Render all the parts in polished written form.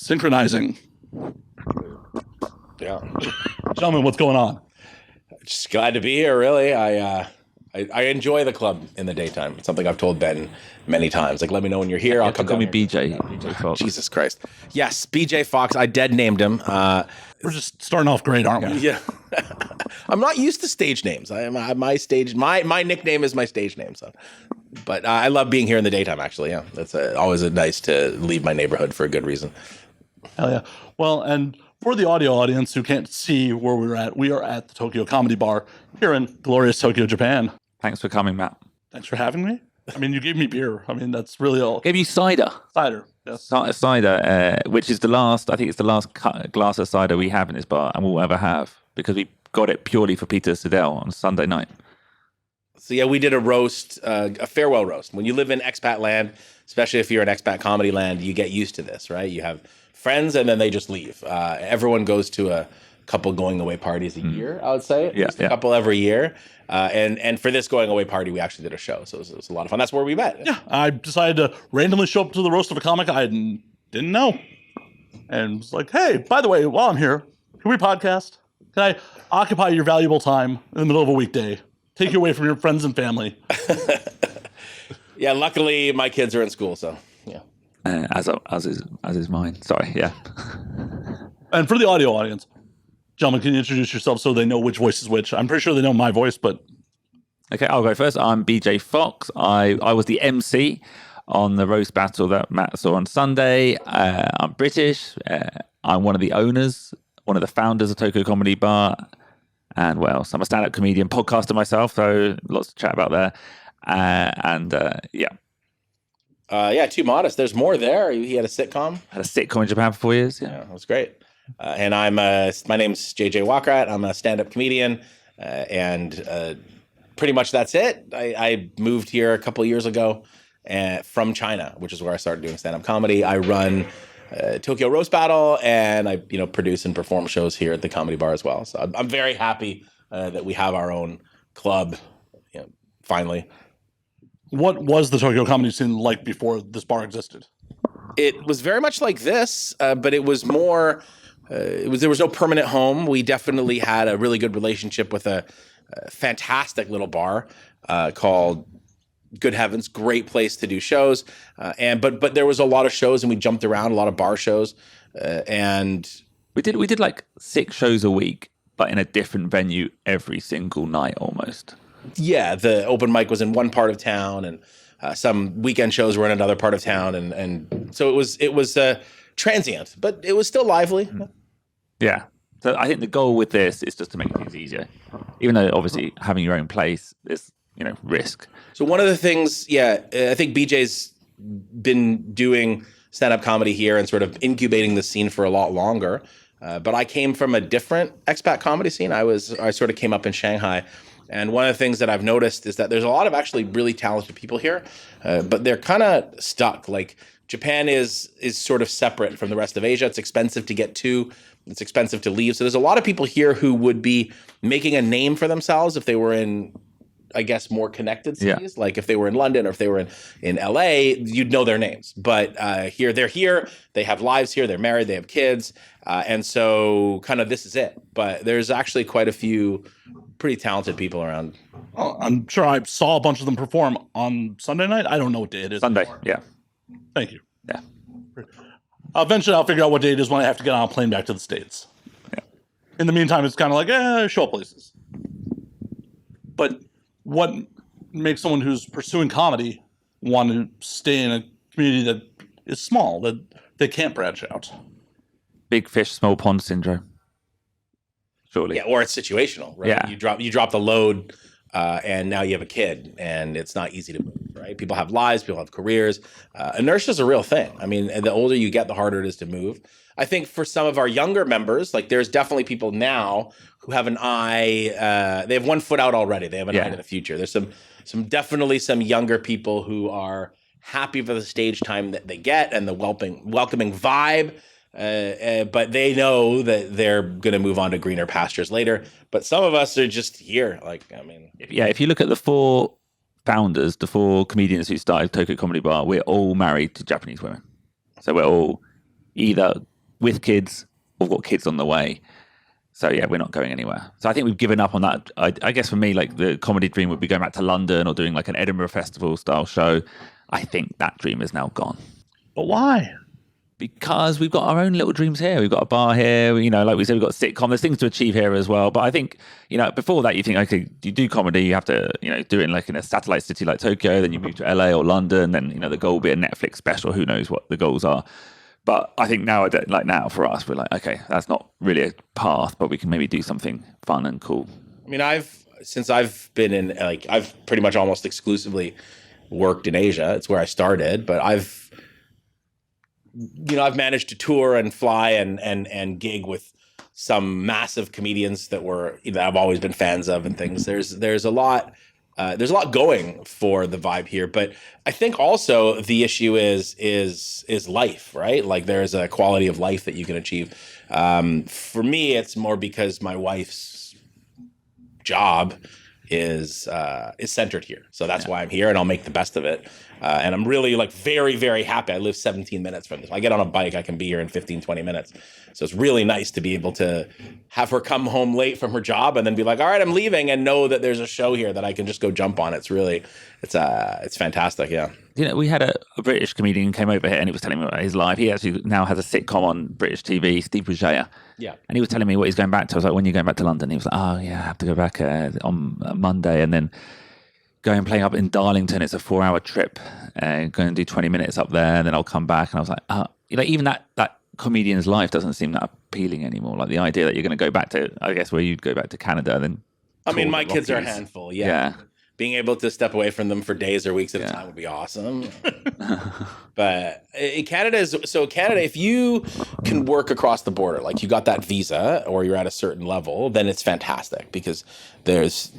Synchronizing. Yeah. Gentlemen, what's going on? Just glad to be here, really. I enjoy the club in the daytime. It's something I've told Ben many times. Like, let me know when you're here. I'll come call down me here. BJ Fox. Jesus Christ. Yes, BJ Fox. I dead named him. We're just starting off great, aren't we? Yeah. I'm not used to stage names. My nickname is my stage name. So, but I love being here in the daytime. Actually, yeah, that's always nice to leave my neighborhood for a good reason. Hell yeah. Well, and for the audio audience who can't see where we are at the Tokyo Comedy Bar here in glorious Tokyo, Japan. Thanks for coming, Matt. Thanks for having me. I mean, you gave me beer. I mean, that's really all. Gave you cider. Cider. Yes. Cider, which is the last glass of cider we have in this bar and we'll ever have because we got it purely for Peter Siddell on Sunday night. So yeah, we did a roast, a farewell roast. When you live in expat land, especially if you're in expat comedy land, you get used to this, right? You have friends and then they just leave. Everyone goes to a couple going away parties a year, I would say. Just a couple every year. And for this going away party, we actually did a show. So it was a lot of fun. That's where we met. Yeah, I decided to randomly show up to the roast of a comic I didn't know. And was like, hey, by the way, while I'm here, can we podcast? Can I occupy your valuable time in the middle of a weekday? Take you away from your friends and family. Yeah, luckily my kids are in school, so yeah. As is mine. Sorry, yeah. And for the audio audience, gentlemen, can you introduce yourself so they know which voice is which? I'm pretty sure they know my voice, but... Okay, I'll go first. I'm BJ Fox. I was the MC on the roast battle that Matt saw on Sunday. I'm British. I'm one of the owners, one of the founders of Tokyo Comedy Bar. And what else? I'm a stand-up comedian, podcaster myself, so lots to chat about there. Yeah, too modest. There's more there. He had a sitcom. Had a sitcom in Japan for 4 years. Yeah, that was great. And my name's JJ Wakrat. I'm a stand-up comedian, and pretty much that's it. I moved here a couple of years ago from China, which is where I started doing stand-up comedy. I run Tokyo Roast Battle, and I produce and perform shows here at the Comedy Bar as well. So I'm very happy that we have our own club, finally. What was the Tokyo comedy scene like before this bar existed? It was very much like this, but it was more. There was no permanent home. We definitely had a really good relationship with a fantastic little bar called Good Heavens. Great place to do shows, but there was a lot of shows, and we jumped around, a lot of bar shows, and we did like 6 shows a week, but in a different venue every single night almost. Yeah, the open mic was in one part of town, and some weekend shows were in another part of town, and so it was transient, but it was still lively. Yeah. So I think the goal with this is just to make things easier, even though obviously having your own place is risk. So one of the things, I think BJ's been doing stand-up comedy here and sort of incubating the scene for a lot longer. But I came from a different expat comedy scene. I sort of came up in Shanghai. And one of the things that I've noticed is that there's a lot of actually really talented people here, but they're kind of stuck. Like Japan is sort of separate from the rest of Asia. It's expensive to get to. It's expensive to leave. So there's a lot of people here who would be making a name for themselves if they were in, I guess, more connected cities. Yeah. Like if they were in London or if they were in LA, you'd know their names. But they're here. They have lives here. They're married. They have kids. And so kind of this is it. But there's actually quite a few pretty talented people around. Oh, I'm sure I saw a bunch of them perform on Sunday night. I don't know what day it is. Sunday, anymore. yeah. Thank you. Yeah. Eventually, I'll figure out what day it is when I have to get on a plane back to the States. Yeah. In the meantime, it's kind of like, show places. But what makes someone who's pursuing comedy want to stay in a community that is small, that they can't branch out? Big fish, small pond syndrome. Surely. Yeah, or it's situational, right? Yeah. You drop the load, and now you have a kid, and it's not easy to move, right? People have lives, people have careers. Inertia is a real thing. I mean, the older you get, the harder it is to move. I think for some of our younger members, like there's definitely people now who have an eye. They have one foot out already. They have an eye to the future. There's definitely some younger people who are happy for the stage time that they get and the welcoming vibe. But they know that they're going to move on to greener pastures later. But some of us are just here. If you look at the 4 founders, the 4 comedians who started Tokyo Comedy Bar, we're all married to Japanese women. So we're all either with kids. We've got kids on the way. So yeah, we're not going anywhere. So I think we've given up on that. I guess for me, like the comedy dream would be going back to London or doing like an Edinburgh Festival style show. I think that dream is now gone. But why? Because we've got our own little dreams here. We've got a bar here. You know, like we said, we've got sitcom. There's things to achieve here as well. But I think, you know, before that, you think, okay, you do comedy, you have to, you know, do it in like in a satellite city like Tokyo. Then you move to LA or London. Then, you know, the goal will be a Netflix special. Who knows what the goals are? But I think now for us, we're like, okay, that's not really a path, but we can maybe do something fun and cool. I mean, since I've been in, like, I've pretty much almost exclusively worked in Asia. It's where I started, but I've managed to tour and fly and gig with some massive comedians that I've always been fans of and things. There's a lot going for the vibe here, but I think also the issue is life, right? Like there's a quality of life that you can achieve. For me, it's more because my wife's job is centered here. So that's why I'm here, and I'll make the best of it. And I'm really like very, very happy. I live 17 minutes from this. I get on a bike, I can be here in 15, 20 minutes. So it's really nice to be able to have her come home late from her job and then be like, all right, I'm leaving, and know that there's a show here that I can just go jump on. It's fantastic. Yeah. You know, we had a British comedian came over here and he was telling me about his life. He actually now has a sitcom on British TV, Steve Bujaya. Yeah. And he was telling me what he's going back to. I was like, when are you going back to London? He was like, oh, yeah, I have to go back on Monday and then go and play up in Darlington. It's a 4-hour trip. Go and do 20 minutes up there and then I'll come back. And I was like, you know, even that comedian's life doesn't seem that appealing anymore. Like the idea that you're going to go back to, I guess, where you'd go back to Canada and then. I mean, my kids are a handful. Yeah. Being able to step away from them for days or weeks at a time would be awesome. But Canada, if you can work across the border, like you got that visa or you're at a certain level, then it's fantastic because there's,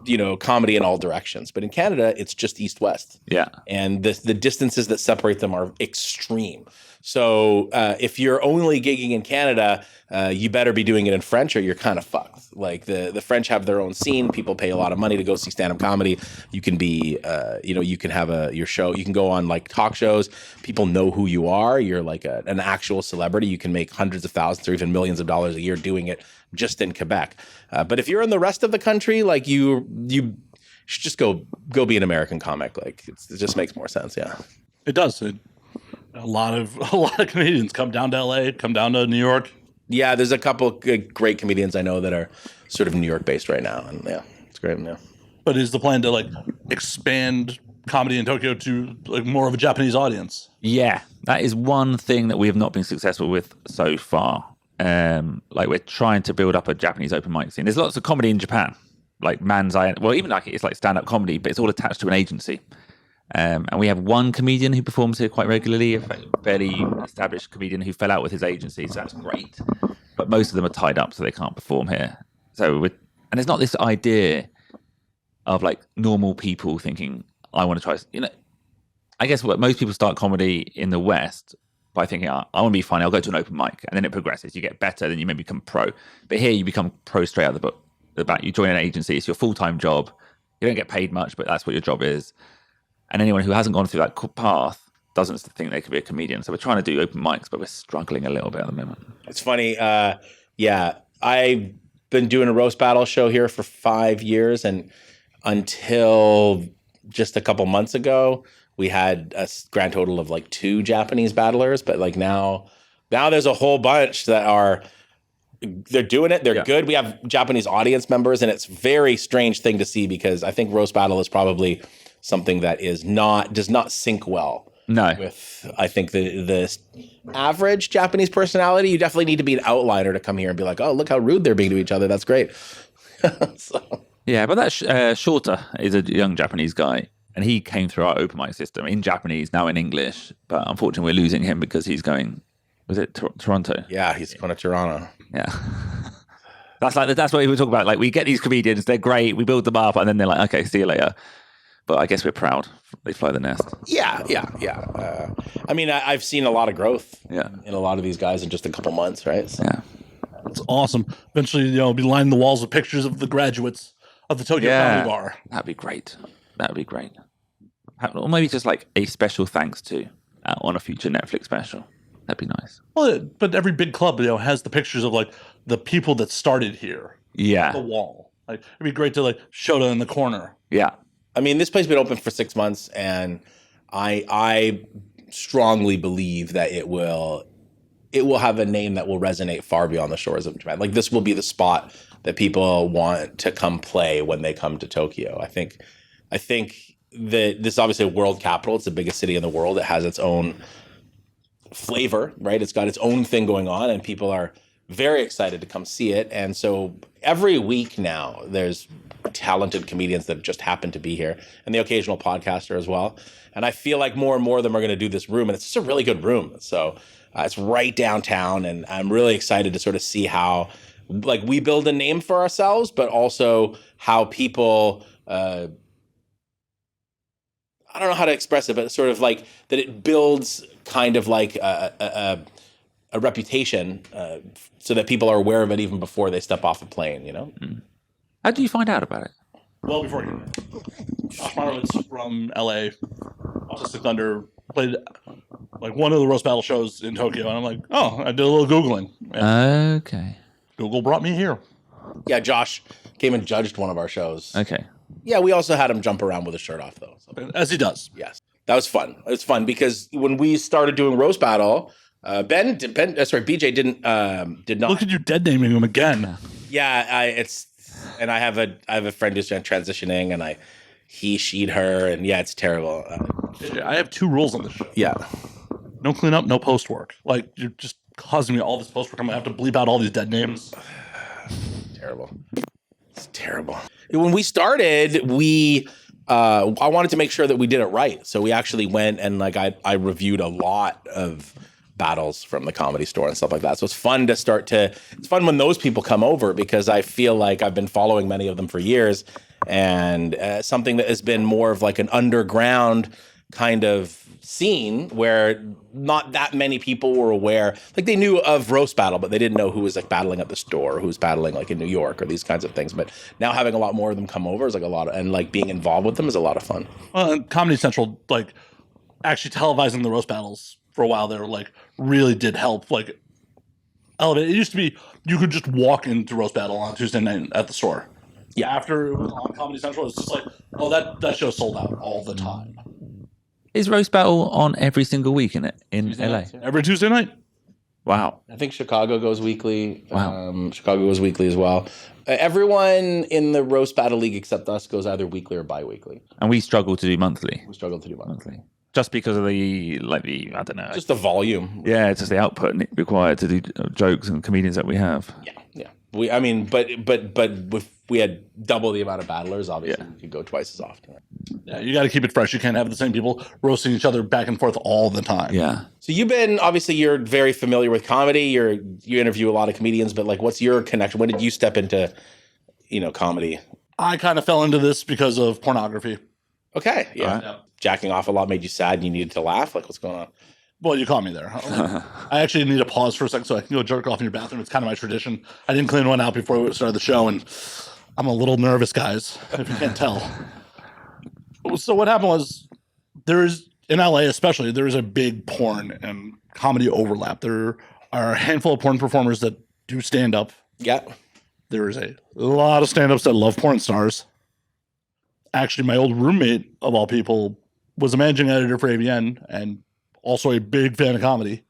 you know, comedy in all directions. But in Canada, it's just east-west. Yeah. And the distances that separate them are extreme. So if you're only gigging in Canada, you better be doing it in French or you're kind of fucked. Like the French have their own scene. People pay a lot of money to go see stand-up comedy. You can be, you can have your show. You can go on like talk shows. People know who you are. You're like an actual celebrity. You can make hundreds of thousands or even millions of dollars a year doing it just in Quebec. But if you're in the rest of the country, like you should just go be an American comic. Like it just makes more sense. Yeah, it does. A lot of comedians come down to LA, come down to New York. Yeah, there's a couple great comedians I know that are sort of New York based right now, and yeah, it's great. Yeah. But is the plan to like expand comedy in Tokyo to like more of a Japanese audience? Yeah, that is one thing that we have not been successful with so far. Like we're trying to build up a Japanese open mic scene. There's lots of comedy in Japan, like Manzai. Well, even like it's like stand-up comedy, but it's all attached to an agency. And we have one comedian who performs here quite regularly, a fairly established comedian who fell out with his agency, so that's great. But most of them are tied up, so they can't perform here. And there's not this idea of like normal people thinking, I want to try, you know, I guess what most people start comedy in the West by thinking, I want to be funny, I'll go to an open mic, and then it progresses. You get better, then you maybe become pro. But here you become pro straight out of the back. You join an agency, it's your full-time job. You don't get paid much, but that's what your job is. And anyone who hasn't gone through that path doesn't think they could be a comedian. So we're trying to do open mics, but we're struggling a little bit at the moment. It's funny. I've been doing a roast battle show here for 5 years, and until just a couple months ago, we had a grand total of like 2 Japanese battlers. But like now there's a whole bunch they're doing it. They're good. We have Japanese audience members, and it's a very strange thing to see because I think roast battle is probably something that does not sync well. No. With I think the average Japanese personality. You definitely need to be an outliner to come here and be like, oh, look how rude they're being to each other. That's great. Yeah, but that Shorter is a young Japanese guy, and he came through our open mic system in Japanese, now in English. But unfortunately, we're losing him because he's going. Was it Toronto? Yeah, he's going to Toronto. Yeah. That's what we were talking about. Like we get these comedians, they're great, we build them up, and then they're like, okay, see you later. But I guess we're proud. They fly the nest. Yeah. I mean, I've seen a lot of growth in a lot of these guys in just a couple months, right? So. Yeah. It's awesome. Eventually, be lining the walls with pictures of the graduates of the Tokyo Comedy Bar. That'd be great. Or maybe just like a special thanks to on a future Netflix special. That'd be nice. Well, but every big club, has the pictures of like the people that started here. Yeah. The wall. Like it'd be great to like Shota in the corner. Yeah. I mean, this place has been open for 6 months, and I strongly believe that it will have a name that will resonate far beyond the shores of Japan. Like this will be the spot that people want to come play when they come to Tokyo. I think that this is obviously a world capital. It's the biggest city in the world. It has its own flavor, right? It's got its own thing going on, and people are very excited to come see it. And so every week now, there's talented comedians that just happen to be here, and the occasional podcaster as well. And I feel like more and more of them are going to do this room, and it's just a really good room. So it's right downtown, and I'm really excited to sort of see how, like, we build a name for ourselves, but also how people, I don't know how to express it, but it's sort of like that it builds kind of like a reputation so that people are aware of it even before they step off a plane, How do you find out about it? Well, before you Josh Marowitz from LA, Autistic Thunder, played like one of the roast battle shows in Tokyo, and I'm like, oh, I did a little Googling. And Okay. Google brought me here. Yeah, Josh came and judged one of our shows. Okay. Yeah, we also had him jump around with his shirt off, though. So. As he does. Yes, that was fun. It was fun because when we started doing roast battle, BJ did not. Look at you dead naming him again. Yeah, I have a friend who's transitioning, and she'd her, and yeah, it's terrible. I have 2 rules on this show. Yeah, No cleanup, no post work. Like you're just causing me all this post work. I'm gonna have to bleep out all these dead names. terrible. It's terrible. When we started, I wanted to make sure that we did it right, so we actually went and like I reviewed a lot of battles from the Comedy Store and stuff like that. So it's fun it's fun when those people come over, because I feel like I've been following many of them for years, and something that has been more of like an underground kind of scene where not that many people were aware. Like they knew of roast battle, but they didn't know who was like battling at the store, or who was battling like in New York, or these kinds of things. But now having a lot more of them come over is like and like being involved with them is a lot of fun. And Comedy Central, like actually televising the roast battles for a while there, like really did help like elevate. It used to be you could just walk into roast battle on Tuesday night at the store. Yeah, after it was on Comedy Central, it's just like, oh, that show sold out all the time. Is roast battle on every single week in Tuesday LA? nights, yeah. Every Tuesday night. Wow. I think Chicago goes weekly. Wow. Chicago goes weekly as well. Everyone in the roast battle league except us goes either weekly or bi-weekly. And we struggle to do monthly. We struggle to do monthly. Just because of the I don't know. Just the volume. Yeah, it's just the output required to do jokes and comedians that we have. Yeah. But if we had double the amount of battlers, obviously we could go twice as often. Yeah, you got to keep it fresh. You can't have the same people roasting each other back and forth all the time. Yeah. So you're very familiar with comedy. You interview a lot of comedians, but like, what's your connection? When did you step into, comedy? I kind of fell into this because of pornography. Okay. Yeah. Jacking off a lot made you sad and you needed to laugh? Like, what's going on? Well, you caught me there. I actually need to pause for a second so I can go jerk off in your bathroom. It's kind of my tradition. I didn't clean one out before we started the show, and I'm a little nervous, guys, if you can't tell. So what happened was, in LA especially, there is a big porn and comedy overlap. There are a handful of porn performers that do stand-up. Yeah. There is a lot of stand-ups that love porn stars. Actually, my old roommate, of all people, was a managing editor for AVN and also a big fan of comedy.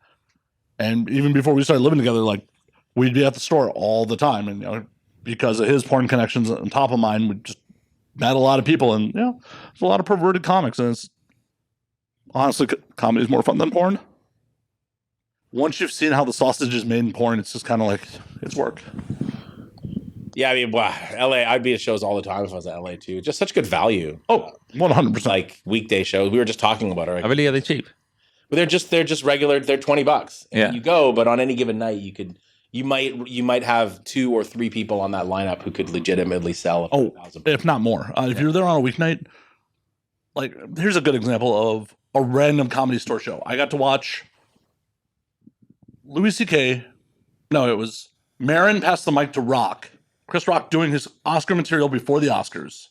And even before we started living together, like, we'd be at the store all the time. And, because of his porn connections on top of mine, we just met a lot of people. And, there's a lot of perverted comics. And it's honestly, comedy is more fun than porn. Once you've seen how the sausage is made in porn, it's just kind of like, it's work. Yeah, I mean, wow, LA, I'd be at shows all the time if I was at LA too. Just such good value. Oh, 100%. Like weekday shows. We were just talking about it. Oh, really? Are they cheap? But they're just regular. They're $20. Yeah. You go, but on any given night, you might have 2 or 3 people on that lineup who could legitimately sell. If not more. If you're there on a weeknight, like, here's a good example of a random Comedy Store show. I got to watch Louis C.K. No, it was Maron passed the mic to Rock. Chris Rock doing his Oscar material before the Oscars.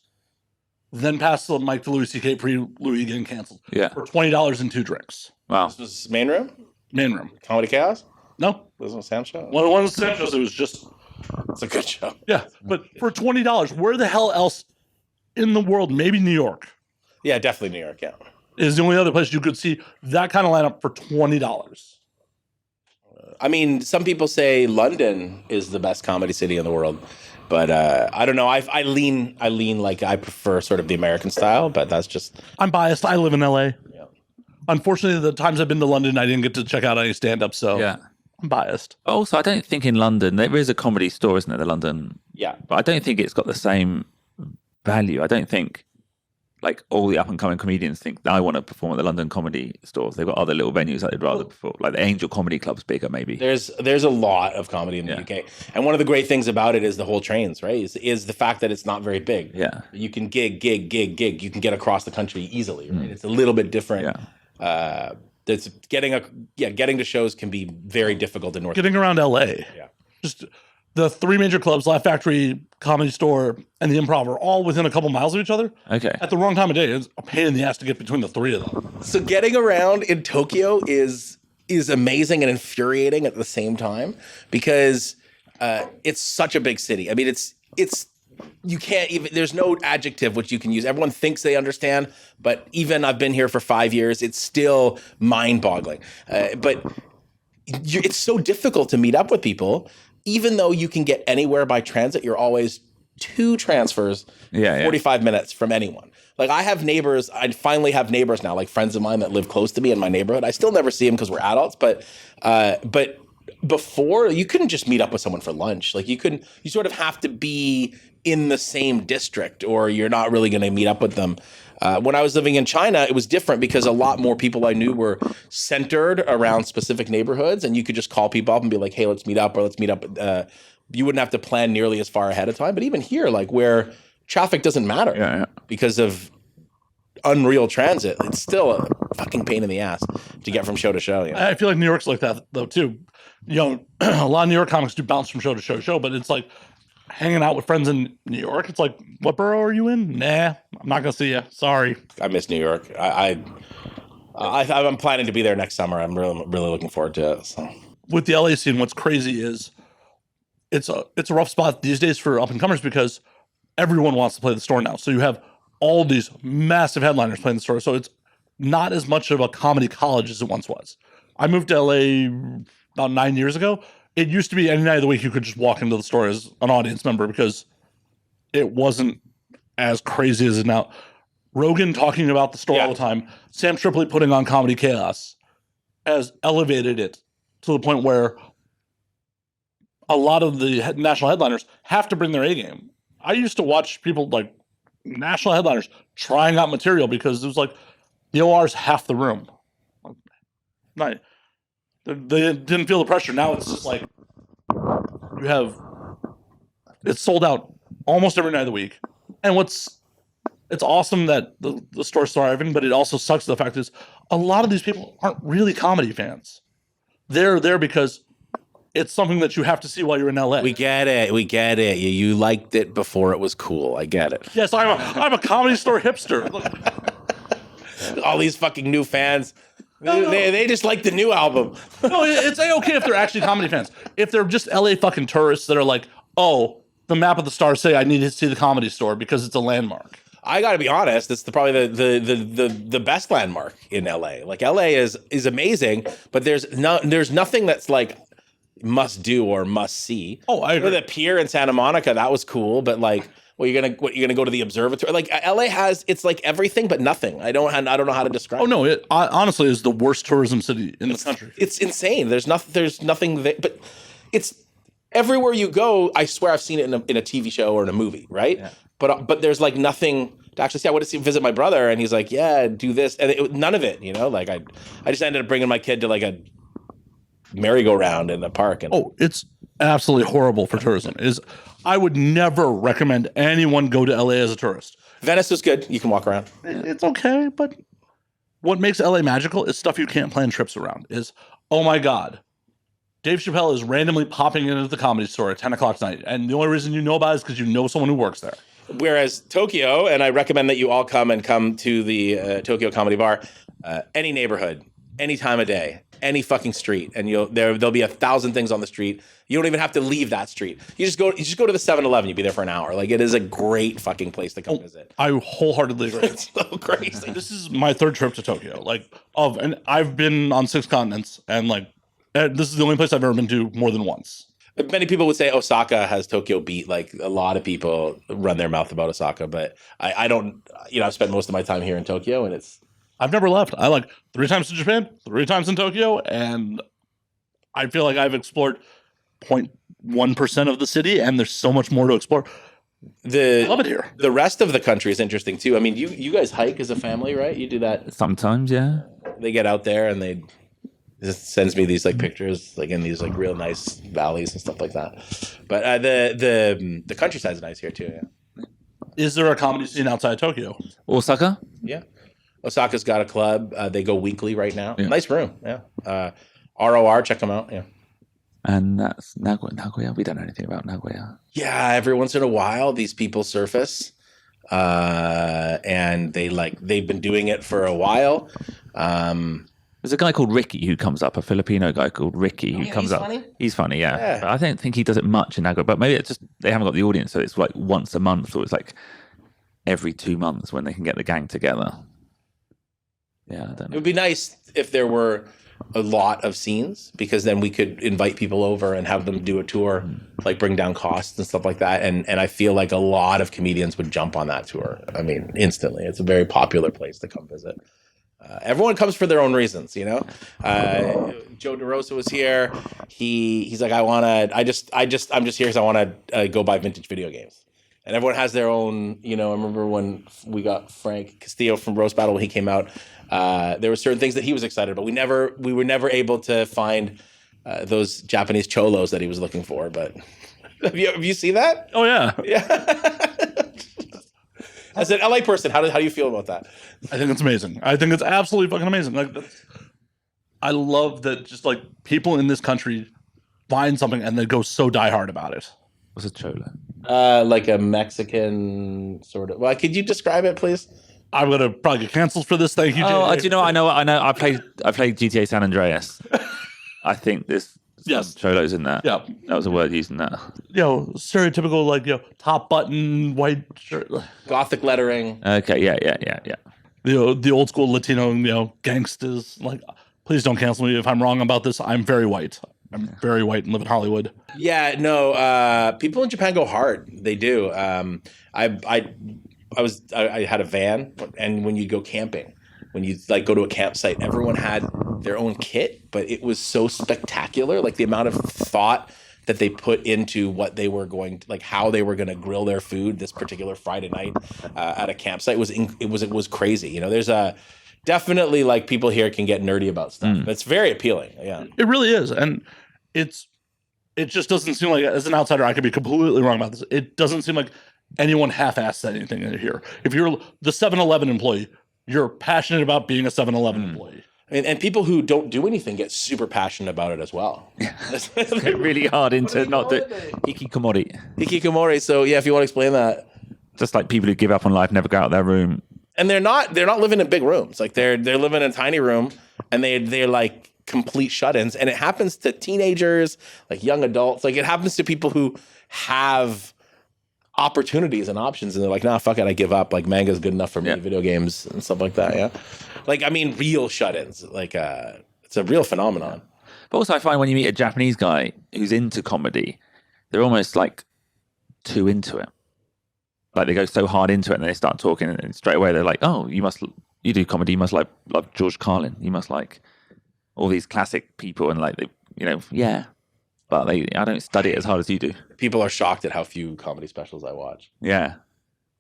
Then passed the mic to Louis C.K. pre-Louis getting canceled. Yeah. For $20 and 2 drinks. Wow. This was main room? main room. Comedy Chaos? No, Was it a Sam show? one of the Sam shows. It was just It's a good show. yeah. But for $20, where the hell else in the world? Maybe New York Yeah, definitely New York. Yeah. is the only other place you could see that kind of lineup for $20. I mean, some people say London is the best comedy city in the world, but I don't know. I lean like I prefer sort of the American style, but that's just I'm biased. I live in LA. yeah. Unfortunately, the times I've been to London, I didn't get to check out any stand-up, so Yeah. I'm biased. Also, I don't think in London there is a comedy store, isn't there? The London, Yeah. but I don't think it's got the same value. I don't think like all the up and coming comedians think I want to perform at the London comedy stores. They've got other little venues that they'd rather perform, like the Angel Comedy Club's bigger, maybe. There's a lot of comedy in the UK, and one of the great things about it is the whole trains, right? Is the fact that it's not very big. Yeah. You can gig. You can get across the country easily, right? It's a little bit different. Yeah. It's getting to shows can be very difficult in North. Getting around LA. Yeah. Just the three major clubs, Laugh Factory, Comedy Store, and the Improv are all within a couple miles of each other. Okay. At the wrong time of day, it's a pain in the ass to get between the three of them. So getting around in Tokyo is amazing and infuriating at the same time because it's such a big city. I mean, it's you can't even. There's no adjective which you can use. Everyone thinks they understand, but even I've been here for 5 years, it's still mind-boggling. But it's so difficult to meet up with people. Even though you can get anywhere by transit, you're always 2 transfers, 45 minutes from anyone. Like I have neighbors, I finally have neighbors now, like friends of mine that live close to me in my neighborhood. I still never see them because we're adults, but before you couldn't just meet up with someone for lunch. Like you sort of have to be in the same district or you're not really going to meet up with them. When I was living in China, it was different because a lot more people I knew were centered around specific neighborhoods, and you could just call people up and be like, "Hey, let's meet up," or "Let's meet up." You wouldn't have to plan nearly as far ahead of time. But even here, like where traffic doesn't matter because of unreal transit, it's still a fucking pain in the ass to get from show to show. You know? I feel like New York's like that though too. You know, a lot of New York comics do bounce from show to show to show, but it's like hanging out with friends in New York. It's like, what borough are you in? Nah, I'm not gonna see you. Sorry. I miss New York. I'm planning to be there next summer. I'm really looking forward to it. So. With the LA scene, what's crazy is it's a rough spot these days for up and comers because everyone wants to play the store now. So you have all these massive headliners playing the store. So it's not as much of a comedy college as it once was. I moved to LA about 9 years ago. It used to be any night of the week you could just walk into the store as an audience member because it wasn't as crazy as it now. Rogan talking about the store all the time. Sam Tripoli putting on Comedy Chaos has elevated it to the point where a lot of the national headliners have to bring their A game. I used to watch people like national headliners trying out material because it was like the OR's half the room. They didn't feel the pressure. Now it's just like it's sold out almost every night of the week. And it's awesome that the store's thriving, but it also sucks. The fact is a lot of these people aren't really comedy fans. They're there because it's something that you have to see while you're in LA. We get it. You liked it before it was cool. I get it. Yes, I'm a comedy store hipster. All these fucking new fans. They just like the new album. No, it's okay if they're actually comedy fans. If they're just LA fucking tourists that are like, oh, the map of the stars say I need to see the Comedy Store because it's a landmark. I got to be honest. It's probably the best landmark in LA. Like LA is amazing, but there's nothing that's like must do or must see. Oh, I agree. The pier in Santa Monica, that was cool, but like. Well, you're gonna go to the observatory. Like LA it's like everything but nothing. I don't know how to describe. Oh no, it honestly is the worst tourism city in the country. It's insane. There's nothing there, but it's everywhere you go. I swear I've seen it in a TV show or in a movie, right? Yeah. But there's like nothing to actually see. I went to visit my brother, and he's like, "Yeah, do this," and none of it. You know, like I just ended up bringing my kid to like a merry-go-round in the park, and it's absolutely horrible for tourism. I would never recommend anyone go to LA as a tourist. Venice is good. You can walk around. It's okay, but what makes LA magical is stuff you can't plan trips around. Oh my God, Dave Chappelle is randomly popping into the Comedy Store at 10 o'clock tonight, and the only reason you know about it is because you know someone who works there. Whereas Tokyo, and I recommend that you all come to the Tokyo Comedy Bar, any neighborhood, any time of day, any fucking street, and there'll be 1,000 things on the street. You don't even have to leave that street. You just go to the 7-Eleven. You'll be there for an hour. Like, it is a great fucking place to come visit. I wholeheartly agree. It's so crazy. This is my third trip to Tokyo. And I've been on 6 continents, and this is the only place I've ever been to more than once. Many people would say Osaka has Tokyo beat. Like, a lot of people run their mouth about Osaka, but I don't. I've spent most of my time here in Tokyo, and I've never left. I 3 times to Japan, 3 times in Tokyo, and I feel like I've explored 0.1% of the city, and there's so much more to explore. I love it here. The rest of the country is interesting too. I mean, you guys hike as a family, right? You do that Sometimes, yeah. They get out there and it sends me these pictures in these real nice valleys and stuff like that. But the countryside is nice here too. Yeah. Is there a comedy scene outside Tokyo? Osaka? Yeah. Osaka's got a club. They go weekly right now. Yeah. Nice room. Yeah. ROR, check them out. Yeah. And that's Nagoya. We don't know anything about Nagoya. Yeah, every once in a while, these people surface, and they've been doing it for a while. There's a guy called Ricky who comes up, a Filipino guy called Ricky who comes up. Funny? He's funny, yeah. Yeah. But I don't think he does it much in Nagoya. But maybe it's just they haven't got the audience, so it's once a month, or it's every 2 months when they can get the gang together. Yeah, I don't It know. would be nice if there were a lot of scenes, because then we could invite people over and have them do a tour, bring down costs and stuff like that. And I feel like a lot of comedians would jump on that tour. I mean, instantly. It's a very popular place to come visit. Everyone comes for their own reasons, Joe DeRosa was here. He's like, I'm just here because I want to go buy vintage video games. And everyone has their own, I remember when we got Frank Castillo from Roast Battle when he came out, there were certain things that he was excited about. We were never able to find those Japanese cholos that he was looking for. But have you seen that? Oh yeah. Yeah. As an LA person, how do you feel about that? I think it's amazing. I think it's absolutely fucking amazing. I love that just people in this country find something and they go so diehard about it. What's a cholo? Like a Mexican sort of. Well, could you describe it, please? I'm gonna probably get canceled for this. Thank you. Oh, JJ. do you know? I know. I played GTA San Andreas. I think there's Yes. cholos in that. Yeah. That was a word used in that. Stereotypical top button white shirt. Gothic lettering. Okay. Yeah. The old school Latino gangsters. Please don't cancel me if I'm wrong about this. I'm very white. I'm very white and live in Hollywood. Yeah, no. People in Japan go hard. They do. I had a van, and when you go camping, when you go to a campsite, everyone had their own kit, but it was so spectacular. The amount of thought that they put into what they were going to, how they were going to grill their food this particular Friday night at a campsite was crazy. There's definitely people here can get nerdy about stuff. It's very appealing. Yeah, It really is, and it just doesn't seem like, as an outsider, I could be completely wrong about this. It doesn't seem like anyone half-assed anything in here. If you're the 7-Eleven employee, you're passionate about being a 7-Eleven employee. and people who don't do anything get super passionate about it as well. It's really hard into not do hikikomori. Hikikomori. So yeah, if you want to explain that. Just like people who give up on life, never go out of their room. And they're not living in big rooms. They're living in a tiny room, and they're complete shut-ins. And it happens to teenagers, young adults. It happens to people who have opportunities and options, and they're like, nah, fuck it, I give up. Manga's good enough for me. Yeah. Video games and stuff like that. Yeah, real shut-ins. It's a real phenomenon. But also, I find when you meet a Japanese guy who's into comedy, they're almost too into it. They go so hard into it, and they start talking, and straight away they're like, "Oh, you do comedy. You must love George Carlin. You must like all these classic people." And yeah. But I don't study it as hard as you do. People are shocked at how few comedy specials I watch. Yeah.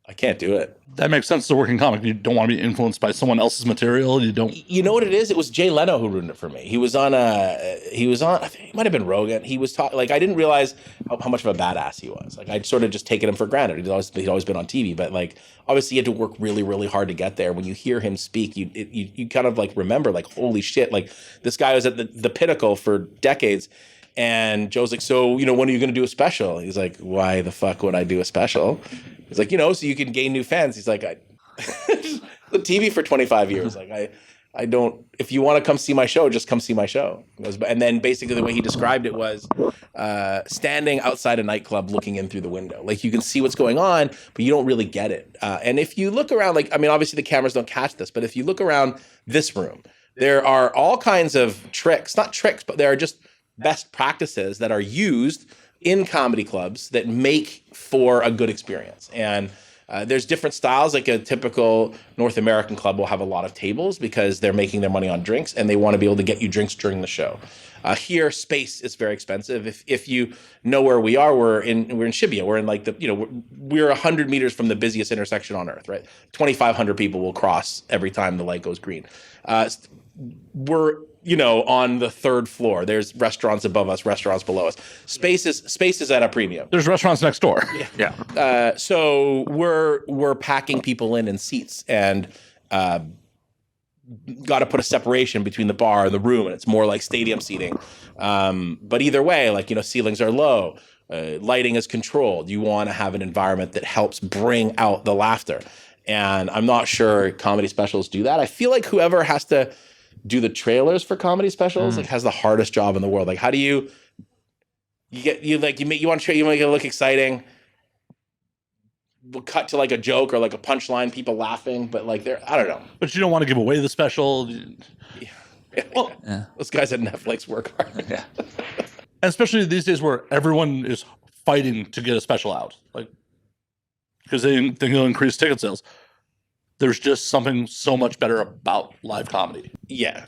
I can't do it. That makes sense to working comic. You don't want to be influenced by someone else's material. You don't. You know what it is? It was Jay Leno who ruined it for me. He was on, I think it might have been Rogan. He was talking, I didn't realize how much of a badass he was. I'd sort of just taken him for granted. He'd always been on TV, but obviously he had to work really, really hard to get there. When you hear him speak, you kind of remember, holy shit, this guy was at the pinnacle for decades. And Joe's like, so, when are you going to do a special? He's like, why the fuck would I do a special? He's like, so you can gain new fans. He's like, I the TV for 25 years. if you want to come see my show, just come see my show. And then basically the way he described it was standing outside a nightclub looking in through the window. Like you can see what's going on, but you don't really get it. And if you look around, like, I mean, obviously the cameras don't catch this, but if you look around this room, there are all kinds of tricks, not tricks, but there are just best practices that are used in comedy clubs that make for a good experience. And there's different styles. Like a typical North American club will have a lot of tables because they're making their money on drinks and they want to be able to get you drinks during the show. Here, space is very expensive. If you know where we are, we're in Shibuya. We're in like we're 100 meters from the busiest intersection on Earth, right? 2,500 people will cross every time the light goes green. We're on the third floor. There's restaurants above us, restaurants below us. Space is at a premium. There's restaurants next door. Yeah. So we're packing people in seats and got to put a separation between the bar and the room, and it's more like stadium seating. But either way, like, ceilings are low, lighting is controlled. You want to have an environment that helps bring out the laughter. And I'm not sure comedy specials do that. I feel like whoever has to do the trailers for comedy specials like has the hardest job in the world. Like, how do you want to make it look exciting? We'll cut to like a joke or like a punchline, people laughing, but like I don't know. But you don't want to give away the special. Yeah. Well, Yeah. those guys at Netflix work hard. Yeah. And especially these days where everyone is fighting to get a special out, like because they think it'll increase ticket sales. There's just something so much better about live comedy. Yeah.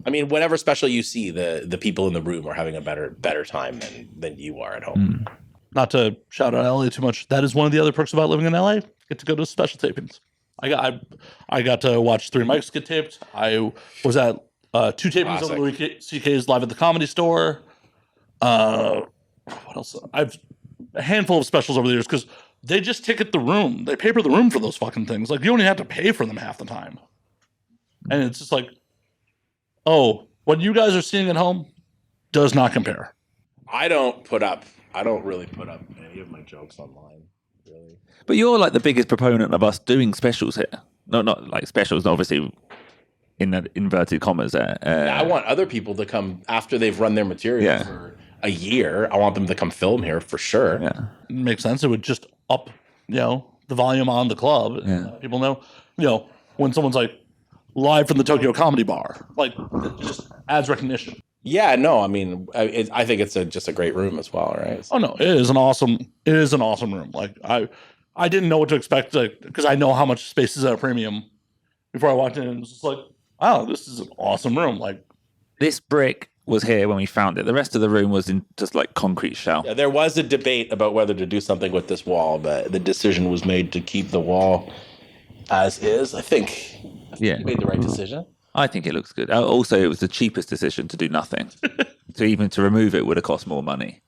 I mean, whatever special you see, the people in the room are having a better time than you are at home. Not to shout out LA too much, that is one of the other perks about living in LA. Get to go to special tapings. I got to watch 3 mics get taped. I was at 2 tapings of Louis C.K.'s Live at the Comedy Store. What else? I've a handful of specials over the years because they just ticket the room. They paper the room for those fucking things. Like, you don't even have to pay for them half the time. And it's just like, oh, what you guys are seeing at home does not compare. I don't really put up any of my jokes online, really. But you're like the biggest proponent of us doing specials here. No, not like specials, obviously in the inverted commas. I want other people to come after they've run their material for a year. I want them to come film here for sure. Yeah. It makes sense. It would just up, the volume on the club. Yeah. People know, when someone's like live from the Tokyo Comedy Bar, like it just adds recognition. Yeah, no, I mean, I think it's just a great room as well, right? Oh no, it is an awesome room. Like I didn't know what to expect because I know how much space is at a premium before I walked in. And it was just like, wow, this is an awesome room. Like, this brick was here when we found it. The rest of the room was in just like concrete shell. Yeah, there was a debate about whether to do something with this wall, but the decision was made to keep the wall as is. I think you made the right decision. I think it looks good. Also, it was the cheapest decision to do nothing. To remove it would have cost more money.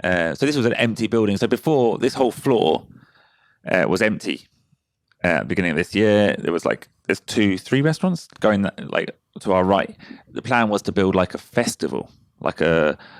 So this was an empty building. So before, this whole floor was empty. At the beginning of this year, there's 3 restaurants going like to our right. The plan was to build like a festival, like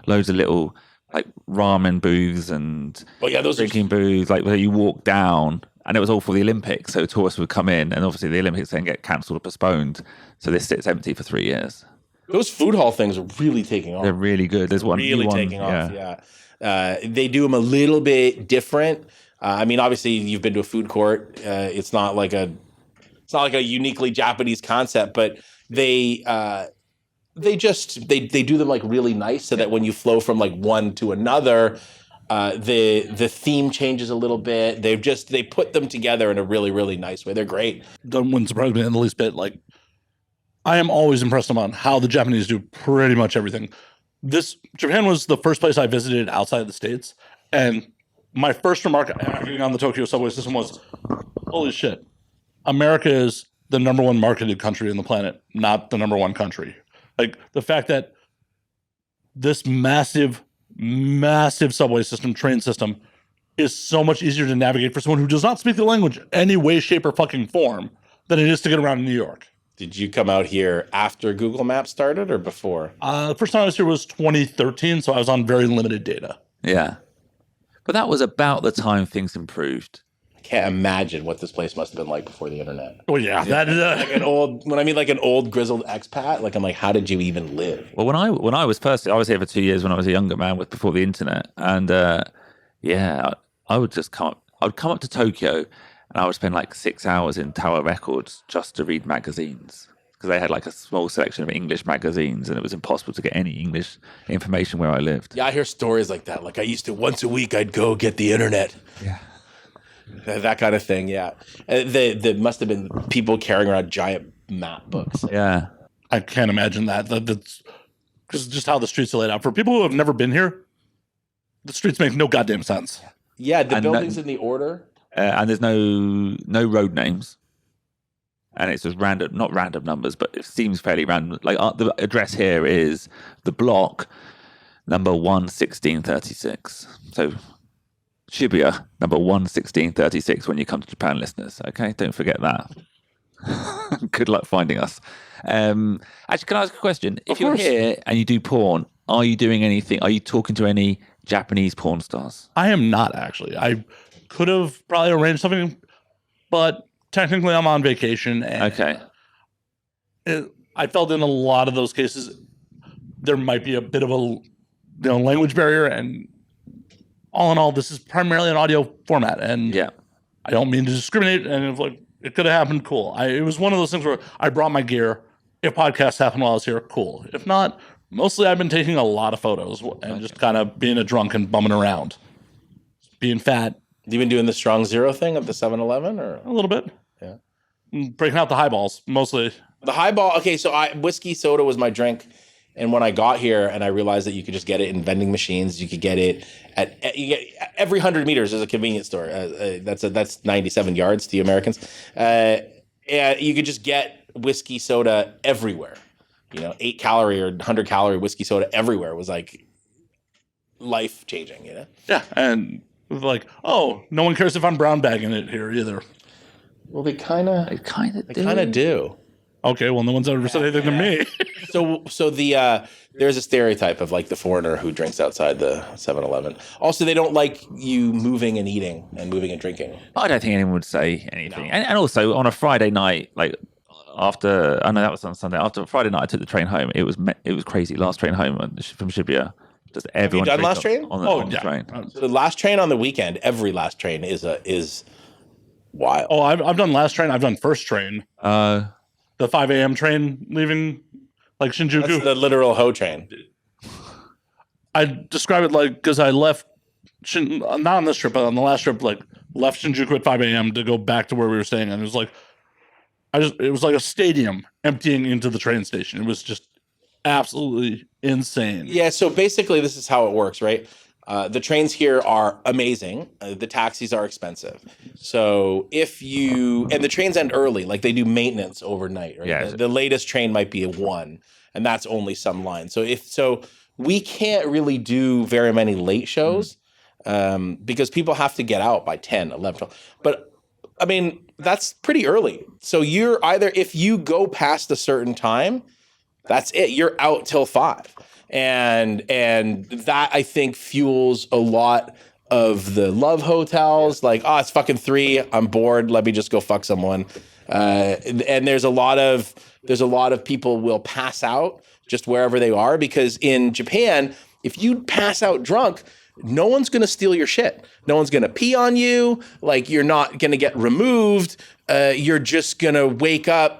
loads of little like ramen booths and those drinking booths, like where you walk down. And it was all for the Olympics, so tourists would come in, and obviously the Olympics then get cancelled or postponed. So this sits empty for 3 years. Those food hall things are really taking off. They're really good. There's one really taking off. Yeah, they do them a little bit different. I mean, obviously you've been to a food court. It's not like a uniquely Japanese concept, but they do them like really nice so that when you flow from like one to another. The theme changes a little bit. They put them together in a really, really nice way. They're great. That wouldn't surprise me in the least bit. Like, I am always impressed on how the Japanese do pretty much everything. Japan was the first place I visited outside of the States, and my first remark after getting on the Tokyo subway system was, "Holy shit, America is the number 1 marketed country on the planet, not the number 1 country." Like the fact that this massive subway system, train system, is so much easier to navigate for someone who does not speak the language any way, shape, or fucking form than it is to get around in New York. Did you come out here after Google Maps started or before? The first time I was here was 2013, so I was on very limited data. Yeah. But that was about the time things improved. can't imagine what this place must have been like before the internet. Oh yeah, that is Like an old grizzled expat, like I'm like, how did you even live? Well, when I was first, I was here for 2 years when I was a younger man, before the internet, and I would just come up. I would come up to Tokyo, and I would spend like 6 hours in Tower Records just to read magazines, because they had like a small selection of English magazines, and it was impossible to get any English information where I lived. Yeah, I hear stories like that. Like I used to once a week, I'd go get the internet. Yeah. That kind of thing, yeah. There must have been people carrying around giant map books. Yeah. I can't imagine that. That's just how the streets are laid out. For people who have never been here, the streets make no goddamn sense. Yeah, the And buildings in the order. And there's no road names, and it's just random, not random numbers, but it seems fairly random. Like the address here is the block number 11636. So Shibuya number 11636 when you come to Japan, listeners. Okay, don't forget that. Good luck finding us. Actually, can I ask a question? If you're here and you do porn, are you doing anything? Are you talking to any Japanese porn stars? I am not actually. I could have probably arranged something, but technically I'm on vacation. And Okay. I felt in a lot of those cases there might be a bit of a language barrier, and all in all, this is primarily an audio format, and Yeah. I don't mean to discriminate. And if it could have happened, cool. It was one of those things where I brought my gear. If podcasts happen while I was here, cool. If not, mostly I've been taking a lot of photos and just kind of being a drunk and bumming around, being fat. You been doing the strong zero thing at the 7-Eleven or A little bit. Yeah. Breaking out the highballs, mostly. the highball? Okay, so whiskey soda was my drink, and when I got here and I realized that you could just get it in vending machines, you could get it you get every 100 meters there's a convenience store. That's 97 yards to you Americans. And you could just get whiskey soda everywhere. 8 calorie or 100 calorie whiskey soda everywhere. It was like life changing, Yeah, and like, oh, no one cares if I'm brown bagging it here either. Well, they kind of do. Okay, well, no one's ever said anything to me. So there's a stereotype of like the foreigner who drinks outside the 7-Eleven. Also, they don't like you moving and eating and moving and drinking. I don't think anyone would say anything. No. And also on a Friday night, like after, I know that was on Sunday. After Friday night, I took the train home. It was crazy. Last train home from Shibuya. Just everyone. Have you done last train? On the train. So the last train on the weekend. Every last train is wild. Oh, I've done last train. I've done first train. The 5 a.m. train leaving like Shinjuku. That's the literal Ho train. I describe it like because I left, not on this trip, but on the last trip, like left Shinjuku at 5 a.m. to go back to where we were staying, and it was like, it was like a stadium emptying into the train station. It was just absolutely insane. Yeah. So basically, this is how it works, right? The trains here are amazing. The taxis are expensive. So and the trains end early, like they do maintenance overnight. Right? Yeah. The latest train might be a 1, and that's only some line. So we can't really do very many late shows because people have to get out by 10, 11, 12. But I mean, that's pretty early. So you're either, if you go past a certain time, that's it. You're out till 5. And that, I think, fuels a lot of the love hotels. Like, it's fucking 3. I'm bored. Let me just go fuck someone. And there's a lot of people will pass out just wherever they are, because in Japan, if you pass out drunk, no one's going to steal your shit. No one's going to pee on you. Like, you're not going to get removed. You're just going to wake up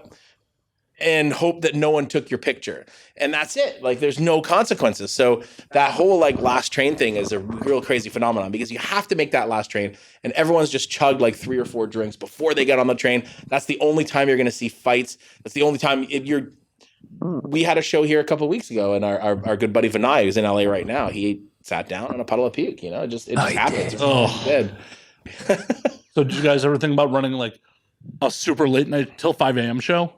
and hope that no one took your picture. And that's it. Like, there's no consequences. So that whole like last train thing is a real crazy phenomenon, because you have to make that last train and everyone's just chugged like 3 or 4 drinks before they get on the train. That's the only time you're going to see fights. That's the only time we had a show here a couple of weeks ago, and our good buddy Vinay, who's in LA right now, he sat down on a puddle of puke, it just happens. Did. So did you guys ever think about running like a super late night till 5 a.m. show?